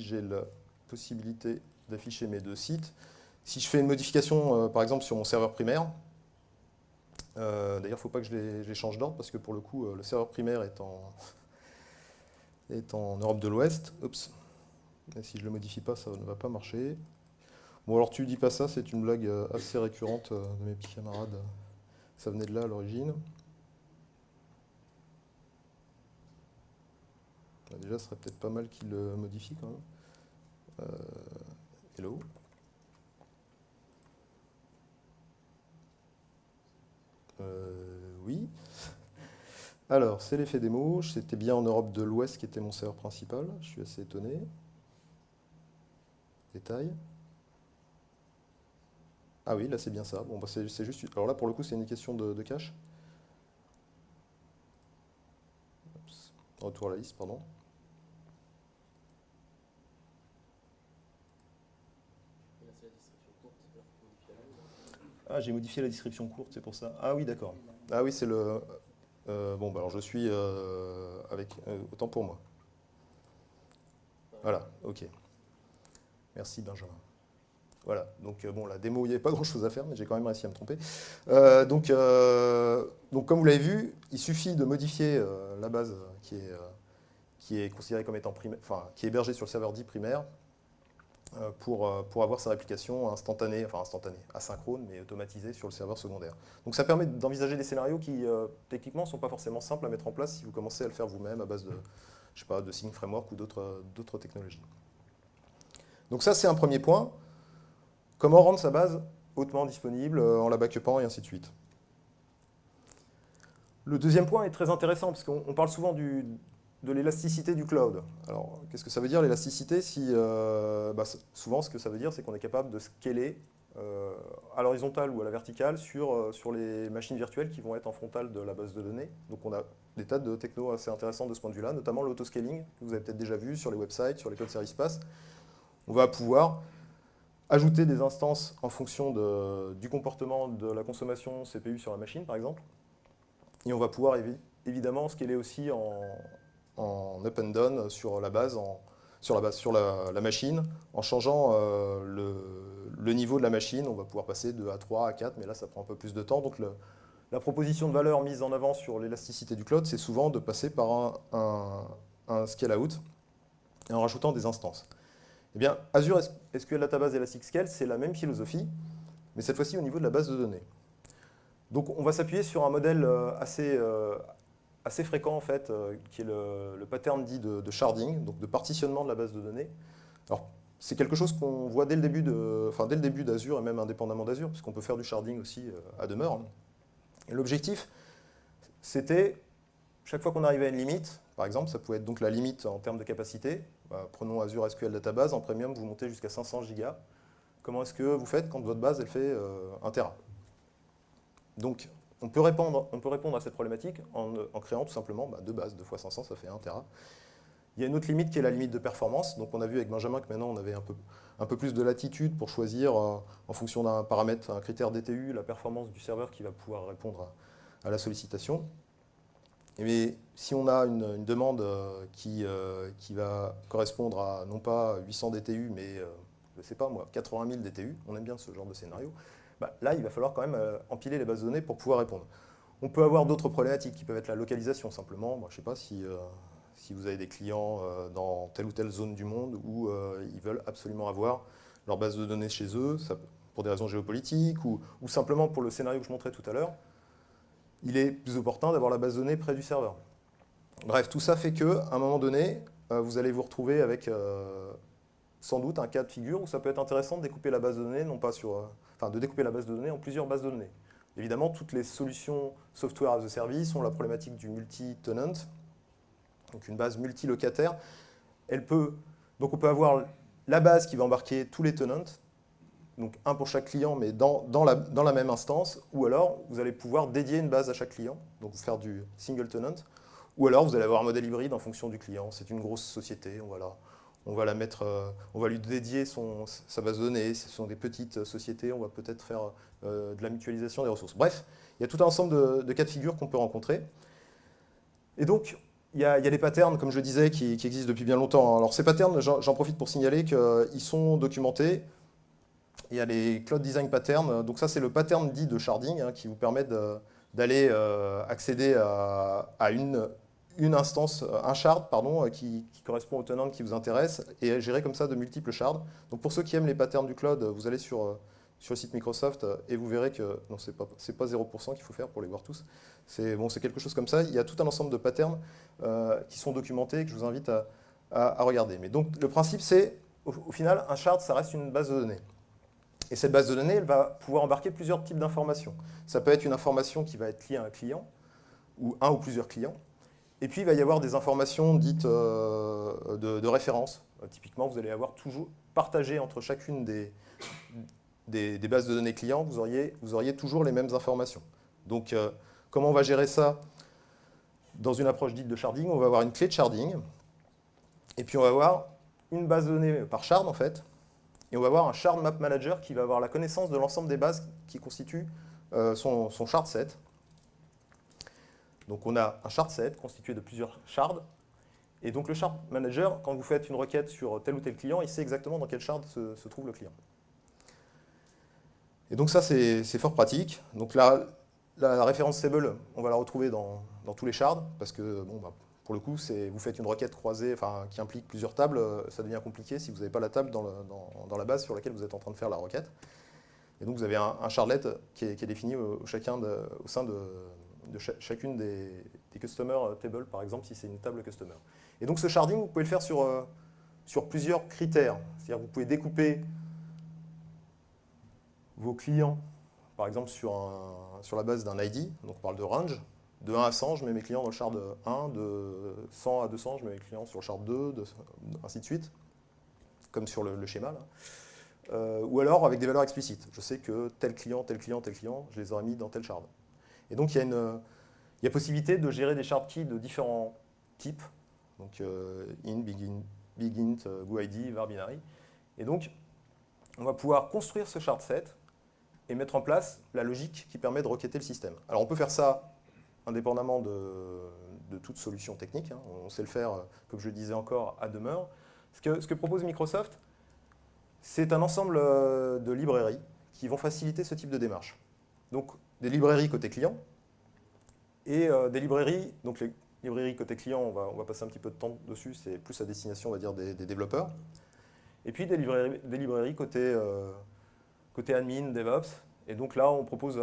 j'ai la possibilité d'afficher mes deux sites, si je fais une modification, par exemple, sur mon serveur primaire, d'ailleurs, il ne faut pas que je les change d'ordre, parce que pour le coup, le serveur primaire est en Europe de l'Ouest. Oups. Et si je ne le modifie pas, ça ne va pas marcher. Bon, alors tu dis pas ça, c'est une blague assez récurrente de mes petits camarades. Ça venait de là à l'origine. Déjà, ce serait peut-être pas mal qu'il le modifie quand même. Hello. Oui. Alors, c'est l'effet démo. C'était bien en Europe de l'Ouest qui était mon serveur principal. Je suis assez étonné. Détail. Ah oui, là c'est bien ça. Bon, bah, c'est juste. Alors là, pour le coup, c'est une question de cache. Oups. Retour à la liste, pardon. Ah, j'ai modifié la description courte, c'est pour ça. Ah oui, d'accord. Ah oui, c'est le. Bon, bah, alors je suis avec. Autant pour moi. Voilà, ok. Merci Benjamin. Voilà, donc bon, la démo, il n'y avait pas grand-chose à faire, mais j'ai quand même réussi à me tromper. Donc comme vous l'avez vu, il suffit de modifier la base qui est considérée comme étant primaire, enfin, qui est hébergée sur le serveur dit primaire, pour avoir sa réplication instantanée, enfin instantanée, asynchrone, mais automatisée sur le serveur secondaire. Donc ça permet d'envisager des scénarios qui, techniquement, ne sont pas forcément simples à mettre en place si vous commencez à le faire vous-même à base de, je sais pas, de Sign Framework ou d'autres technologies. Donc ça, c'est un premier point. Comment rendre sa base hautement disponible en la backupant et ainsi de suite. Le deuxième point est très intéressant parce qu'on parle souvent de l'élasticité du cloud. Alors, qu'est-ce que ça veut dire l'élasticité souvent, ce que ça veut dire, c'est qu'on est capable de scaler à l'horizontale ou à la verticale sur les machines virtuelles qui vont être en frontale de la base de données. Donc, on a des tas de technos assez intéressants de ce point de vue-là, notamment l'autoscaling, que vous avez peut-être déjà vu sur les websites, sur les cloud service pass. On va pouvoir ajouter des instances en fonction du comportement de la consommation CPU sur la machine, par exemple. Et on va pouvoir évidemment scaler aussi en up and down sur la machine, en changeant le niveau de la machine. On va pouvoir passer de A3 à 4, mais là, ça prend un peu plus de temps. Donc, la proposition de valeur mise en avant sur l'élasticité du cloud, c'est souvent de passer par un scale-out et en rajoutant des instances. Eh bien, Azure SQL Database Elastic-Scale, c'est la même philosophie, mais cette fois-ci au niveau de la base de données. Donc, on va s'appuyer sur un modèle assez fréquent, en fait, qui est le pattern dit de sharding, donc de partitionnement de la base de données. Alors, c'est quelque chose qu'on voit dès le début d'Azure et même indépendamment d'Azure, puisqu'on peut faire du sharding aussi à demeure. Et l'objectif, c'était, chaque fois qu'on arrivait à une limite, par exemple, ça pouvait être donc la limite en termes de capacité. Prenons Azure SQL Database, en premium, vous montez jusqu'à 500 gigas. Comment est-ce que vous faites quand votre base elle fait 1 Tera? Donc, on peut répondre à cette problématique en créant tout simplement 2 bases, 2 fois 500, ça fait 1 Tera. Il y a une autre limite qui est la limite de performance. Donc, on a vu avec Benjamin que maintenant, on avait un peu plus de latitude pour choisir, en fonction d'un paramètre, un critère DTU, la performance du serveur qui va pouvoir répondre à la sollicitation. Mais si on a une demande qui va correspondre à non pas 800 DTU, mais je ne sais pas moi, 80 000 DTU, on aime bien ce genre de scénario, là il va falloir quand même empiler les bases de données pour pouvoir répondre. On peut avoir d'autres problématiques qui peuvent être la localisation simplement. Moi, je ne sais pas si vous avez des clients dans telle ou telle zone du monde où ils veulent absolument avoir leur base de données chez eux, pour des raisons géopolitiques ou simplement pour le scénario que je montrais tout à l'heure. Il est plus opportun d'avoir la base de données près du serveur. Bref, tout ça fait qu'à un moment donné, vous allez vous retrouver avec sans doute un cas de figure où ça peut être intéressant de découper la base de données, de découper la base de données en plusieurs bases de données. Évidemment, toutes les solutions software as a service ont la problématique du multi-tenant, donc une base multilocataire. Donc on peut avoir la base qui va embarquer tous les tenants, donc un pour chaque client, mais dans la même instance, ou alors vous allez pouvoir dédier une base à chaque client, donc faire du single tenant, ou alors vous allez avoir un modèle hybride en fonction du client. C'est une grosse société, on va lui dédier sa base de données. Ce sont des petites sociétés, on va peut-être faire de la mutualisation des ressources. Bref, il y a tout un ensemble de cas de figure qu'on peut rencontrer. Et donc, il y a des patterns, comme je le disais, qui existent depuis bien longtemps. Alors ces patterns, j'en profite pour signaler qu'ils sont documentés. Il y a les Cloud Design Patterns. Donc ça, c'est le pattern dit de sharding qui vous permet d'aller accéder à une instance, un shard, pardon, qui correspond au tenant qui vous intéresse et gérer comme ça de multiples shards. Donc pour ceux qui aiment les patterns du cloud, vous allez sur le site Microsoft et vous verrez que non, c'est pas 0% qu'il faut faire pour les voir tous. C'est quelque chose comme ça. Il y a tout un ensemble de patterns qui sont documentés et que je vous invite à regarder. Mais donc le principe, c'est au final, un shard, ça reste une base de données. Et cette base de données, elle va pouvoir embarquer plusieurs types d'informations. Ça peut être une information qui va être liée à un client, ou un ou plusieurs clients. Et puis, il va y avoir des informations dites de référence. Typiquement, vous allez avoir toujours partagé entre chacune des bases de données clients, vous auriez toujours les mêmes informations. Donc, comment on va gérer ça? Dans une approche dite de sharding, on va avoir une clé de sharding. Et puis, on va avoir une base de données par shard, en fait. Et on va avoir un shard map manager qui va avoir la connaissance de l'ensemble des bases qui constituent son shard set. Donc on a un shard set constitué de plusieurs shards. Et donc le shard manager, quand vous faites une requête sur tel ou tel client, il sait exactement dans quel shard se trouve le client. Et donc ça, c'est fort pratique. Donc la référence table, on va la retrouver dans tous les shards, parce que pour le coup, vous faites une requête croisée qui implique plusieurs tables, ça devient compliqué si vous n'avez pas la table dans la base sur laquelle vous êtes en train de faire la requête. Et donc vous avez un shardlet qui est défini au sein de chacune des customer tables, par exemple, si c'est une table customer. Et donc ce sharding, vous pouvez le faire sur plusieurs critères. C'est-à-dire que vous pouvez découper vos clients, par exemple, sur la base d'un ID, donc on parle de range. De 1 à 100, je mets mes clients dans le shard 1, de 100 à 200, je mets mes clients sur le shard 2, ainsi de suite, comme sur le schéma, là. Ou alors avec des valeurs explicites. Je sais que tel client, tel client, tel client, je les aurais mis dans tel shard. Et donc il y a possibilité de gérer des shard keys de différents types, donc int, big int, GoID, var binary. Et donc on va pouvoir construire ce shard set et mettre en place la logique qui permet de requêter le système. Alors on peut faire ça indépendamment de toute solution technique. Hein. On sait le faire, comme je le disais encore, à demeure. Ce que propose Microsoft, c'est un ensemble de librairies qui vont faciliter ce type de démarche. Donc des librairies côté client et des librairies, donc les librairies côté client, on va passer un petit peu de temps dessus, c'est plus à destination, on va dire, des développeurs. Et puis des librairies côté admin, DevOps. Et donc là, on propose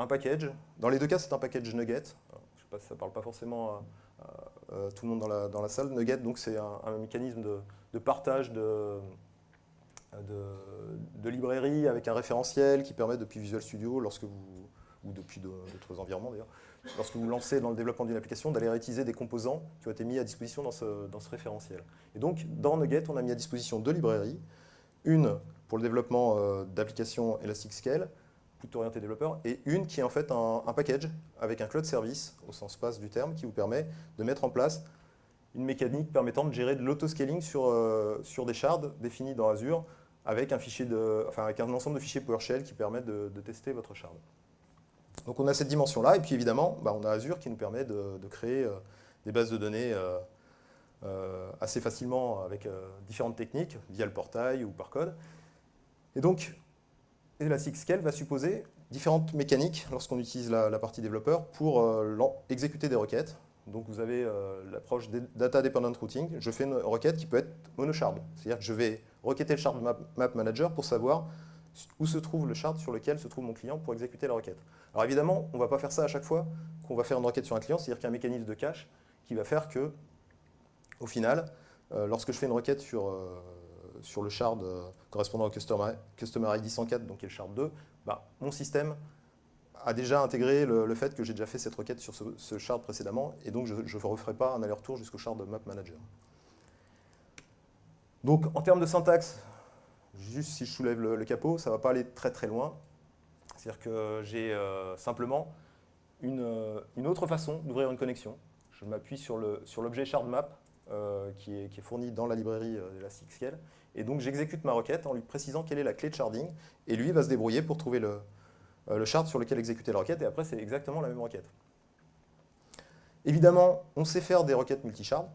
un package. Dans les deux cas, c'est un package Nugget. Alors, je ne sais pas si ça ne parle pas forcément à tout le monde dans la salle. Nugget, donc c'est un mécanisme de partage de librairies avec un référentiel qui permet depuis Visual Studio, ou depuis d'autres environnements d'ailleurs, lorsque vous lancez dans le développement d'une application, d'aller réutiliser des composants qui ont été mis à disposition dans ce référentiel. Et donc, dans Nugget, on a mis à disposition deux librairies. Une pour le développement d'applications Elastic-Scale, plutôt orienté développeur, et une qui est en fait un package avec un cloud service, au sens basse du terme, qui vous permet de mettre en place une mécanique permettant de gérer de l'autoscaling sur des shards définis dans Azure, avec avec un ensemble de fichiers PowerShell qui permettent de tester votre shard. Donc on a cette dimension-là, et puis évidemment, on a Azure qui nous permet de créer des bases de données assez facilement avec différentes techniques, via le portail ou par code. Et donc, Elastic-Scale va supposer différentes mécaniques lorsqu'on utilise la partie développeur pour exécuter des requêtes. Donc vous avez l'approche Data Dependent Routing. Je fais une requête qui peut être monoshard. C'est-à-dire que je vais requêter le shard map manager pour savoir où se trouve le shard sur lequel se trouve mon client pour exécuter la requête. Alors évidemment, on ne va pas faire ça à chaque fois qu'on va faire une requête sur un client, c'est-à-dire qu'il y a un mécanisme de cache qui va faire que, au final, lorsque je fais une requête sur le shard correspondant au Customer ID 104, donc qui est le shard 2, mon système a déjà intégré le fait que j'ai déjà fait cette requête sur ce shard précédemment, et donc je ne referai pas un aller-retour jusqu'au shard map manager. Donc en termes de syntaxe, juste si je soulève le capot, ça ne va pas aller très très loin. C'est-à-dire que j'ai simplement une autre façon d'ouvrir une connexion. Je m'appuie sur l'objet shardMap qui est fourni dans la librairie Elastic-Scale. Et donc j'exécute ma requête en lui précisant quelle est la clé de sharding. Et lui va se débrouiller pour trouver le shard sur lequel exécuter la requête. Et après, c'est exactement la même requête. Évidemment, on sait faire des requêtes multi-shard.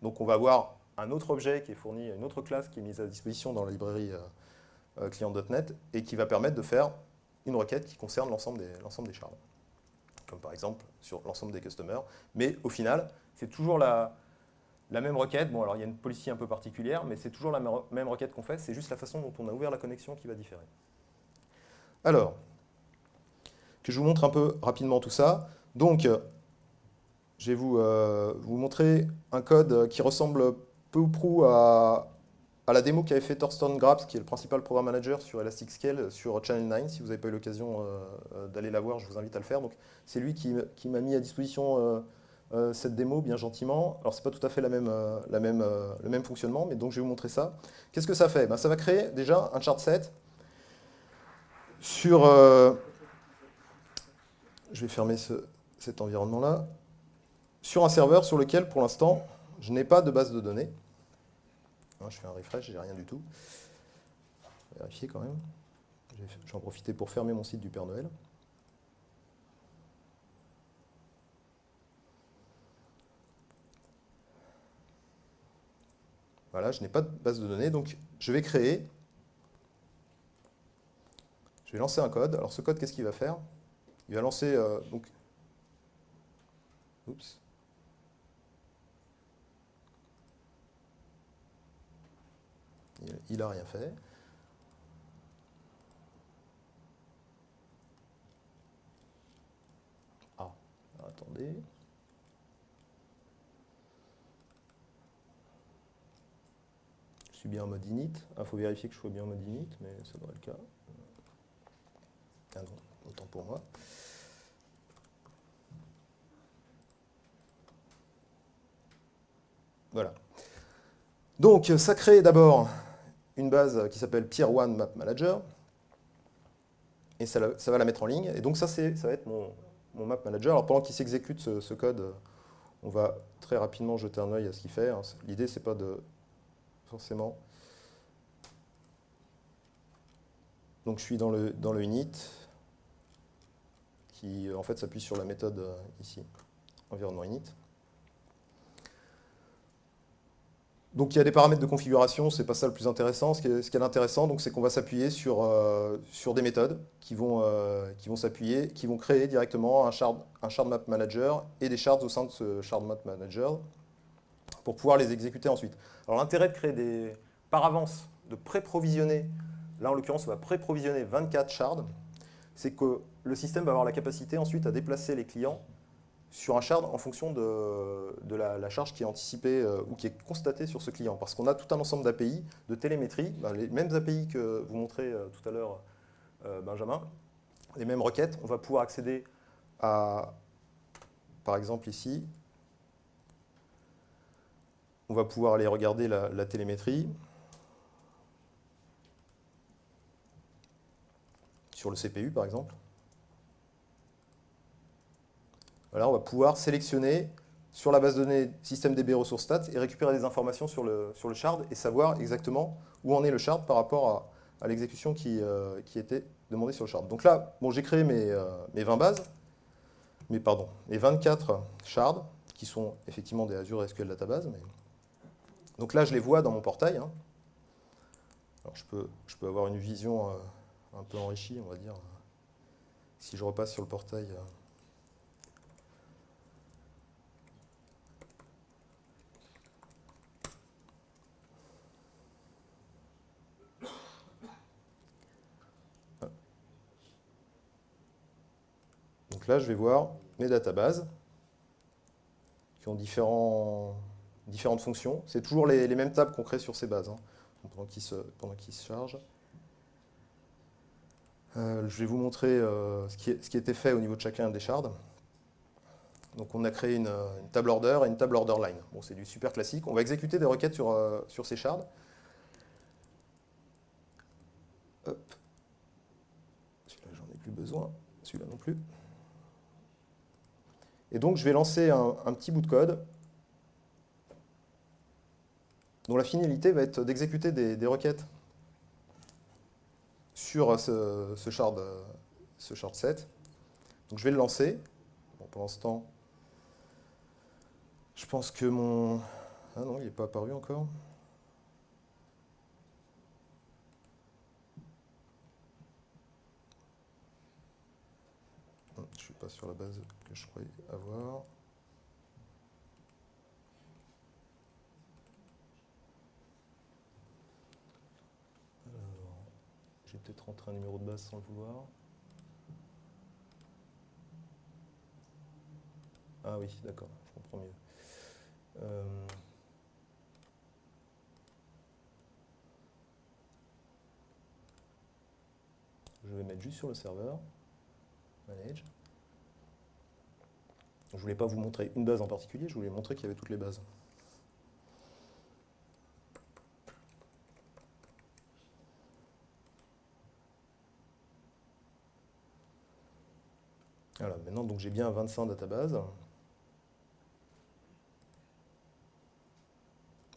Donc on va avoir un autre objet qui est fourni, une autre classe qui est mise à disposition dans la librairie client.net et qui va permettre de faire une requête qui concerne l'ensemble des shards. Comme par exemple sur l'ensemble des customers. Mais au final, c'est toujours la même requête. Bon, alors il y a une policy un peu particulière, mais c'est toujours la même requête qu'on fait. C'est juste la façon dont on a ouvert la connexion qui va différer. Alors, que je vous montre un peu rapidement tout ça. Donc, je vais vous montrer un code qui ressemble peu ou prou à la démo qu'avait fait Thorsten Grabs, qui est le principal programme manager sur Elastic-Scale, sur Channel 9. Si vous n'avez pas eu l'occasion d'aller la voir, je vous invite à le faire. Donc, c'est lui qui m'a mis à disposition cette démo, bien gentiment. Alors, ce n'est pas tout à fait le même fonctionnement, mais donc je vais vous montrer ça. Qu'est-ce que ça fait? Ça va créer déjà un chart set sur... je vais fermer cet environnement-là. Sur un serveur sur lequel, pour l'instant, je n'ai pas de base de données. Je fais un refresh, j'ai rien du tout. Je vais vérifier quand même. Je vais en profiter pour fermer mon site du Père Noël. Voilà, je n'ai pas de base de données, donc je vais lancer un code. Alors ce code, qu'est-ce qu'il va faire? Il va lancer... oups. il n'a rien fait. Ah, attendez. Je suis bien en mode init. Il faut vérifier que je sois bien en mode init, mais ça devrait être le cas. Ah non, autant pour moi. Voilà. Donc, ça crée d'abord une base qui s'appelle Peer 1 Map Manager. Et ça va la mettre en ligne. Et donc, ça va être mon Map Manager. Alors, pendant qu'il s'exécute ce code, on va très rapidement jeter un œil à ce qu'il fait. L'idée, c'est pas de forcément. Donc, je suis dans le init, qui en fait s'appuie sur la méthode ici, environnement init. Donc il y a des paramètres de configuration, c'est pas ça le plus intéressant. Ce qui est intéressant, c'est qu'on va s'appuyer sur des méthodes qui vont s'appuyer, qui vont créer directement un shard map manager et des shards au sein de ce shard map manager pour pouvoir les exécuter ensuite. Alors l'intérêt de créer par avance, de pré-provisionner, là en l'occurrence on va pré-provisionner 24 shards, c'est que le système va avoir la capacité ensuite à déplacer les clients sur un shard en fonction de la charge qui est anticipée ou qui est constatée sur ce client. Parce qu'on a tout un ensemble d'API, de télémétrie, les mêmes API que vous montrez tout à l'heure, Benjamin, les mêmes requêtes. On va pouvoir accéder à, par exemple ici, on va pouvoir aller regarder la télémétrie sur le CPU par exemple. Voilà, on va pouvoir sélectionner sur la base de données système-DB ressources stats et récupérer des informations sur le shard et savoir exactement où en est le shard par rapport à l'exécution qui était demandée sur le shard. Donc là, bon, j'ai créé mes 20 bases, mes 24 shards qui sont effectivement des Azure SQL Database. Donc là, je les vois dans mon portail. Hein. Alors je peux avoir une vision un peu enrichie, on va dire, si je repasse sur le portail. Donc là, je vais voir mes databases qui ont différentes fonctions. C'est toujours les mêmes tables qu'on crée sur ces bases, hein, pendant qu'ils se chargent. Je vais vous montrer ce qui était fait au niveau de chacun des shards. Donc on a créé une table order et une table order line. Bon, c'est du super classique. On va exécuter des requêtes sur ces shards. Hop. Celui-là, j'en ai plus besoin. Celui-là non plus. Et donc, je vais lancer un petit bout de code dont la finalité va être d'exécuter des requêtes sur ce shard set. Donc, je vais le lancer. Bon, pendant ce temps, je pense que mon... Ah non, il n'est pas apparu encore. Je ne suis pas sur la base que je croyais avoir. Alors, j'ai peut-être rentré un numéro de base sans le vouloir. Ah oui, d'accord, je comprends mieux. Je vais mettre juste sur le serveur. Manage. Je ne voulais pas vous montrer une base en particulier, je voulais montrer qu'il y avait toutes les bases. Voilà, maintenant donc j'ai bien 25 databases.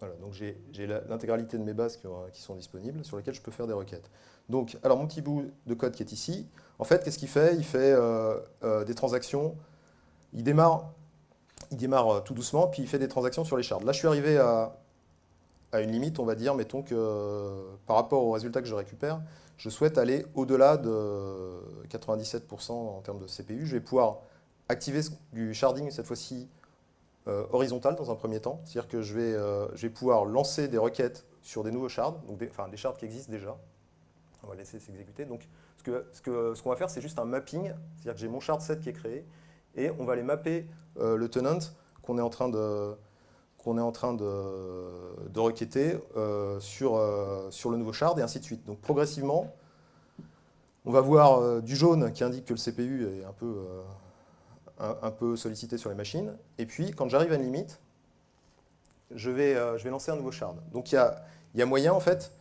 Voilà, donc j'ai l'intégralité de mes bases qui sont disponibles, sur lesquelles je peux faire des requêtes. Donc, alors mon petit bout de code qui est ici, en fait, qu'est-ce qu'il fait? Il fait des transactions, il démarre tout doucement, puis il fait des transactions sur les shards. Là, je suis arrivé à une limite, on va dire, mettons que par rapport aux résultats que je récupère, je souhaite aller au-delà de 97% en termes de CPU. Je vais pouvoir activer du sharding, cette fois-ci, horizontal dans un premier temps. C'est-à-dire que je vais pouvoir lancer des requêtes sur des nouveaux shards, donc des shards qui existent déjà. On va laisser s'exécuter. Donc, ce qu'on va faire, c'est juste un mapping, c'est-à-dire que j'ai mon shard set qui est créé, et on va aller mapper le tenant qu'on est en train de requêter sur le nouveau shard, et ainsi de suite. Donc, progressivement, on va voir du jaune qui indique que le CPU est un peu sollicité sur les machines, et puis, quand j'arrive à une limite, je vais lancer un nouveau shard. Donc, il y a moyen, en fait,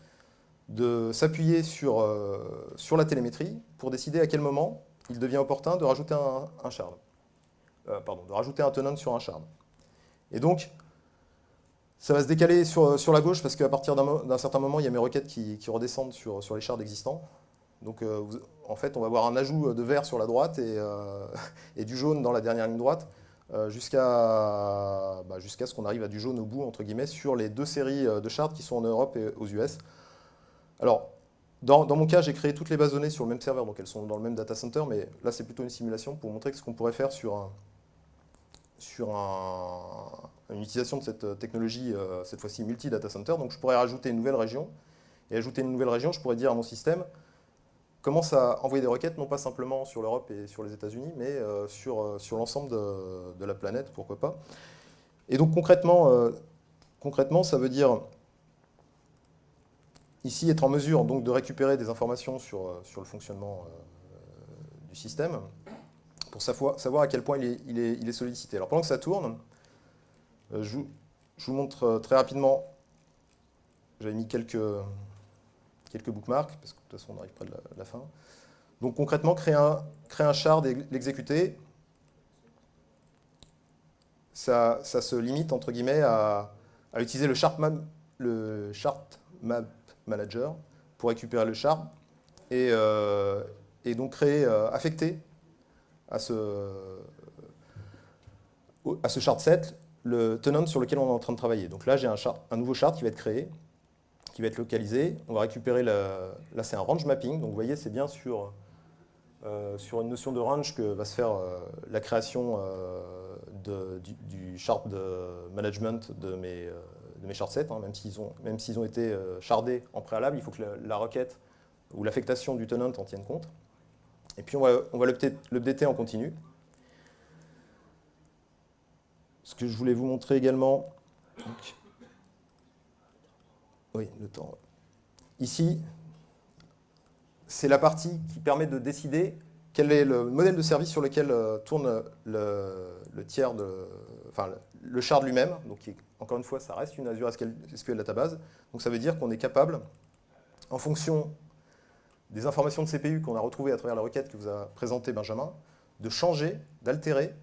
de s'appuyer sur la télémétrie pour décider à quel moment il devient opportun de rajouter un shard. De rajouter un tenant sur un shard. Et donc, ça va se décaler sur la gauche parce qu'à partir d'un certain moment, il y a mes requêtes qui redescendent sur les shards existants. Donc, en fait, on va avoir un ajout de vert sur la droite et du jaune dans la dernière ligne droite jusqu'à ce qu'on arrive à du jaune au bout, entre guillemets, sur les 2 séries de shards qui sont en Europe et aux US. Alors, dans mon cas, j'ai créé toutes les bases de données sur le même serveur, donc elles sont dans le même data center, mais là, c'est plutôt une simulation pour montrer ce qu'on pourrait faire sur une utilisation de cette technologie, cette fois-ci multi-data center. Donc, je pourrais rajouter une nouvelle région, et ajouter une nouvelle région, je pourrais dire à mon système, commence à envoyer des requêtes, non pas simplement sur l'Europe et sur les États-Unis, mais sur l'ensemble de la planète, pourquoi pas. Et donc, concrètement, ça veut dire ici, être en mesure donc, de récupérer des informations sur le fonctionnement du système pour savoir à quel point il est sollicité. Alors pendant que ça tourne, je vous montre très rapidement, j'avais mis quelques bookmarks, parce que de toute façon on arrive près de la fin. Donc concrètement, créer un shard et l'exécuter, ça se limite entre guillemets à utiliser le chart map manager pour récupérer le shard et donc affecter à ce shard set le tenant sur lequel on est en train de travailler. Donc là, j'ai un nouveau shard qui va être créé, qui va être localisé. On va récupérer, là c'est un range mapping, donc vous voyez, c'est bien sur une notion de range que va se faire la création du shard de management de mes shard sets, hein, même s'ils ont été shardés en préalable, il faut que la requête ou l'affectation du tenant en tienne compte. Et puis on va l'updater en continu. Ce que je voulais vous montrer également, donc, oui, le temps. Ici, c'est la partie qui permet de décider quel est le modèle de service sur lequel tourne le tiers le shard lui-même. Donc, encore une fois, ça reste une Azure SQL Database. Donc, ça veut dire qu'on est capable, en fonction des informations de CPU qu'on a retrouvées à travers la requête que vous a présentée Benjamin, de changer, d'altérer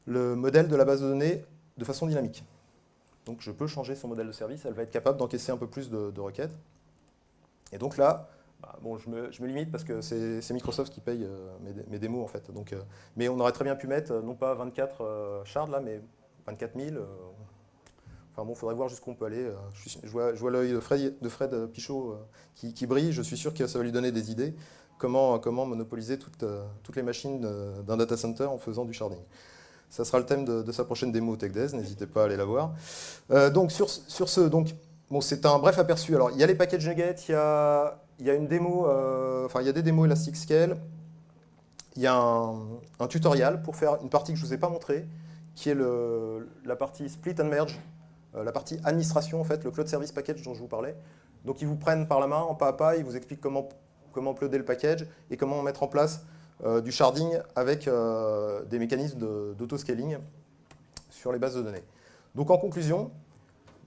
le modèle de la base de données de façon dynamique. Donc, je peux changer son modèle de service. Elle va être capable d'encaisser un peu plus de requêtes. Et donc là, bon, je me limite parce que c'est Microsoft qui paye mes démos en fait. Donc, mais on aurait très bien pu mettre non pas 24 shards là, mais 24 000. Enfin bon, il faudrait voir jusqu'où on peut aller. Je vois l'œil de Fred Pichot qui brille. Je suis sûr que ça va lui donner des idées. Comment monopoliser toutes les machines d'un data center en faisant du sharding. Ça sera le thème de sa prochaine démo TechDez. N'hésitez pas à aller la voir. Donc sur ce, donc bon, c'est un bref aperçu. Alors il y a les package nuggets, il y a une démo, il y a des démos Elastic-Scale. Il y a un tutoriel pour faire une partie que je ne vous ai pas montrée, qui est la partie split and merge, la partie administration, en fait, le Cloud Service Package dont je vous parlais. Donc ils vous prennent par la main, en pas à pas, ils vous expliquent comment uploader le package et comment mettre en place du sharding avec des mécanismes d'auto-scaling sur les bases de données. Donc en conclusion,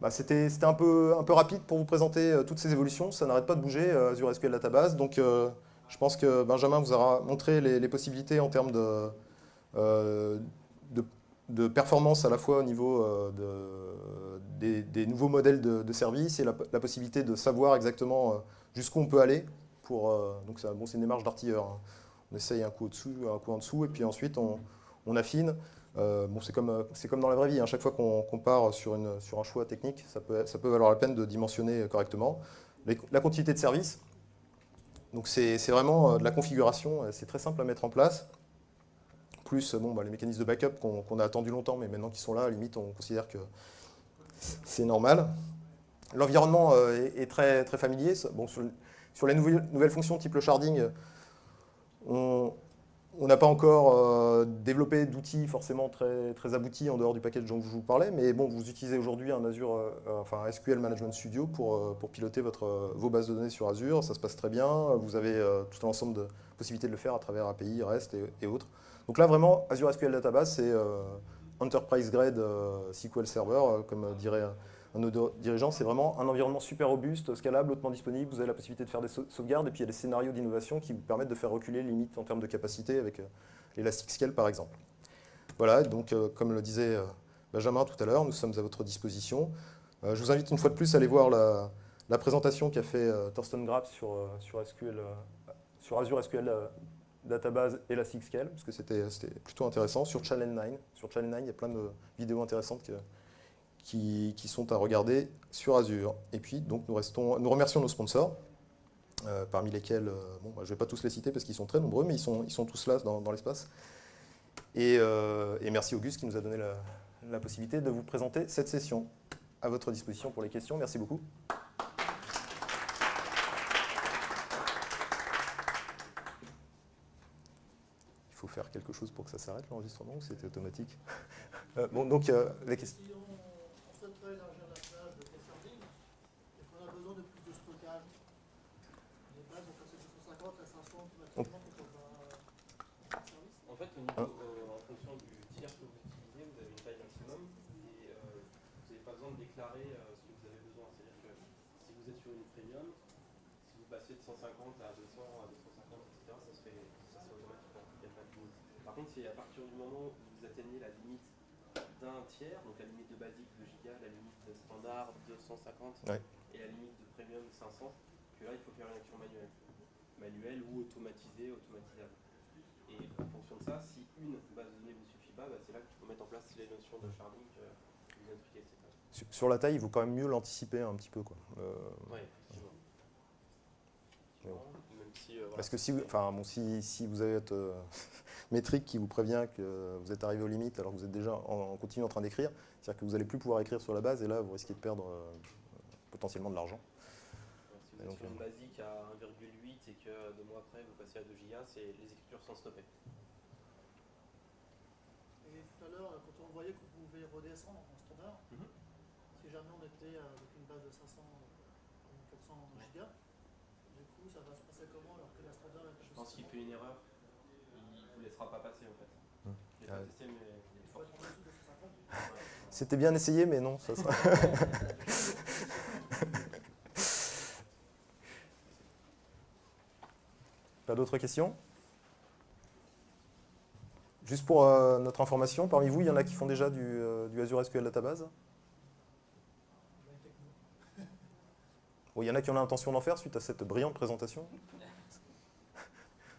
c'était un peu rapide pour vous présenter toutes ces évolutions. Ça n'arrête pas de bouger, Azure SQL Database. Donc je pense que Benjamin vous aura montré les possibilités en termes de performance à la fois au niveau des nouveaux modèles de services et la possibilité de savoir exactement jusqu'où on peut aller. Donc bon, c'est une démarche d'artilleur. Hein. On essaye un coup au-dessus, un coup en dessous, et puis ensuite on affine. Bon, c'est comme dans la vraie vie. Hein. Chaque fois qu'on part sur un choix technique, ça peut valoir la peine de dimensionner correctement. La continuité de service, donc c'est vraiment de la configuration. C'est très simple à mettre en place. Plus les mécanismes de backup qu'on a attendu longtemps, mais maintenant qu'ils sont là, à la limite, on considère que c'est normal. L'environnement est très, très familier. Bon, sur les nouvelles fonctions type le sharding, on n'a pas encore développé d'outils forcément très, très aboutis en dehors du package dont je vous parlais, mais bon, vous utilisez aujourd'hui un Azure, enfin SQL Management Studio pour piloter vos bases de données sur Azure. Ça se passe très bien. Vous avez tout un ensemble de possibilités de le faire à travers API, REST et autres. Donc là, vraiment, Azure SQL Database, c'est Enterprise Grade SQL Server, comme dirait un de nos dirigeants. C'est vraiment un environnement super robuste, scalable, hautement disponible. Vous avez la possibilité de faire des sauvegardes et puis il y a des scénarios d'innovation qui vous permettent de faire reculer les limites en termes de capacité avec l'Elastic par exemple. Voilà, donc comme le disait Benjamin tout à l'heure, nous sommes à votre disposition. Je vous invite une fois de plus à aller voir la présentation qu'a fait Thorsten Graf sur Azure SQL Database Elastic parce que c'était plutôt intéressant. Sur Channel 9, il y a plein de vidéos intéressantes qui sont à regarder sur Azure. Et puis, donc, nous remercions nos sponsors, parmi lesquels, bon, je ne vais pas tous les citer parce qu'ils sont très nombreux, mais ils sont tous là dans l'espace. Et merci Auguste qui nous a donné la possibilité de vous présenter cette session. À votre disposition pour les questions. Merci beaucoup. Il faut faire quelque chose pour que ça s'arrête l'enregistrement ou c'était automatique? Bon, donc, les questions. Élargir la plage de sharding, et qu'on a besoin de plus de stockage. Les bases vont passer de 250 à 500 automatiquement pour qu'on va service. En fait, en fonction du tiers que vous utilisez, vous avez une taille maximum et vous n'avez pas besoin de déclarer ce que vous avez besoin. C'est-à-dire que si vous êtes sur une premium, si vous passez de 150 à 200, à 250, etc., ça se fait automatiquement. Il n'y a pas de limite. Par contre, c'est à partir du moment où vous atteignez la limite d'un tiers, donc la limite de basique 2 Go, la limite de standard 250 ouais. Et la limite de premium 500, que là il faut faire une action manuelle ou automatisable. Et en fonction de ça, si une base de données ne vous suffit pas, c'est là qu'il faut mettre en place les notions de sharding que vous expliquez. Sur la taille, il vaut quand même mieux l'anticiper un petit peu, quoi. Oui, effectivement. Même si, voilà, parce que si vous avez votre métrique qui vous prévient que vous êtes arrivé aux limites alors que vous êtes déjà en continu en train d'écrire, c'est-à-dire que vous n'allez plus pouvoir écrire sur la base et là vous risquez de perdre potentiellement de l'argent. Si vous êtes sur une basique à 1,8 et que 2 mois après vous passez à 2 Go, les écritures sont stoppées. Et tout à l'heure, quand on voyait qu'on pouvait redescendre en standard, si jamais on était avec une base de 500 ou 400 Go, du coup ça va se passer comment alors que la standard est Je pense qu'il fait une erreur, il ne vous laissera pas passer en fait. Je l'ai pas testé, mais il faut être en dessous de 250. C'était bien essayé, mais non. Ça sera... Pas d'autres questions? Juste pour notre information, parmi vous, il y en a qui font déjà du Azure SQL Database? Bon, il y en a qui ont l'intention d'en faire suite à cette brillante présentation.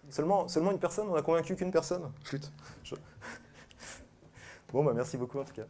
Seulement une personne? On a convaincu qu'une personne? Chut. Bon, merci beaucoup en tout cas.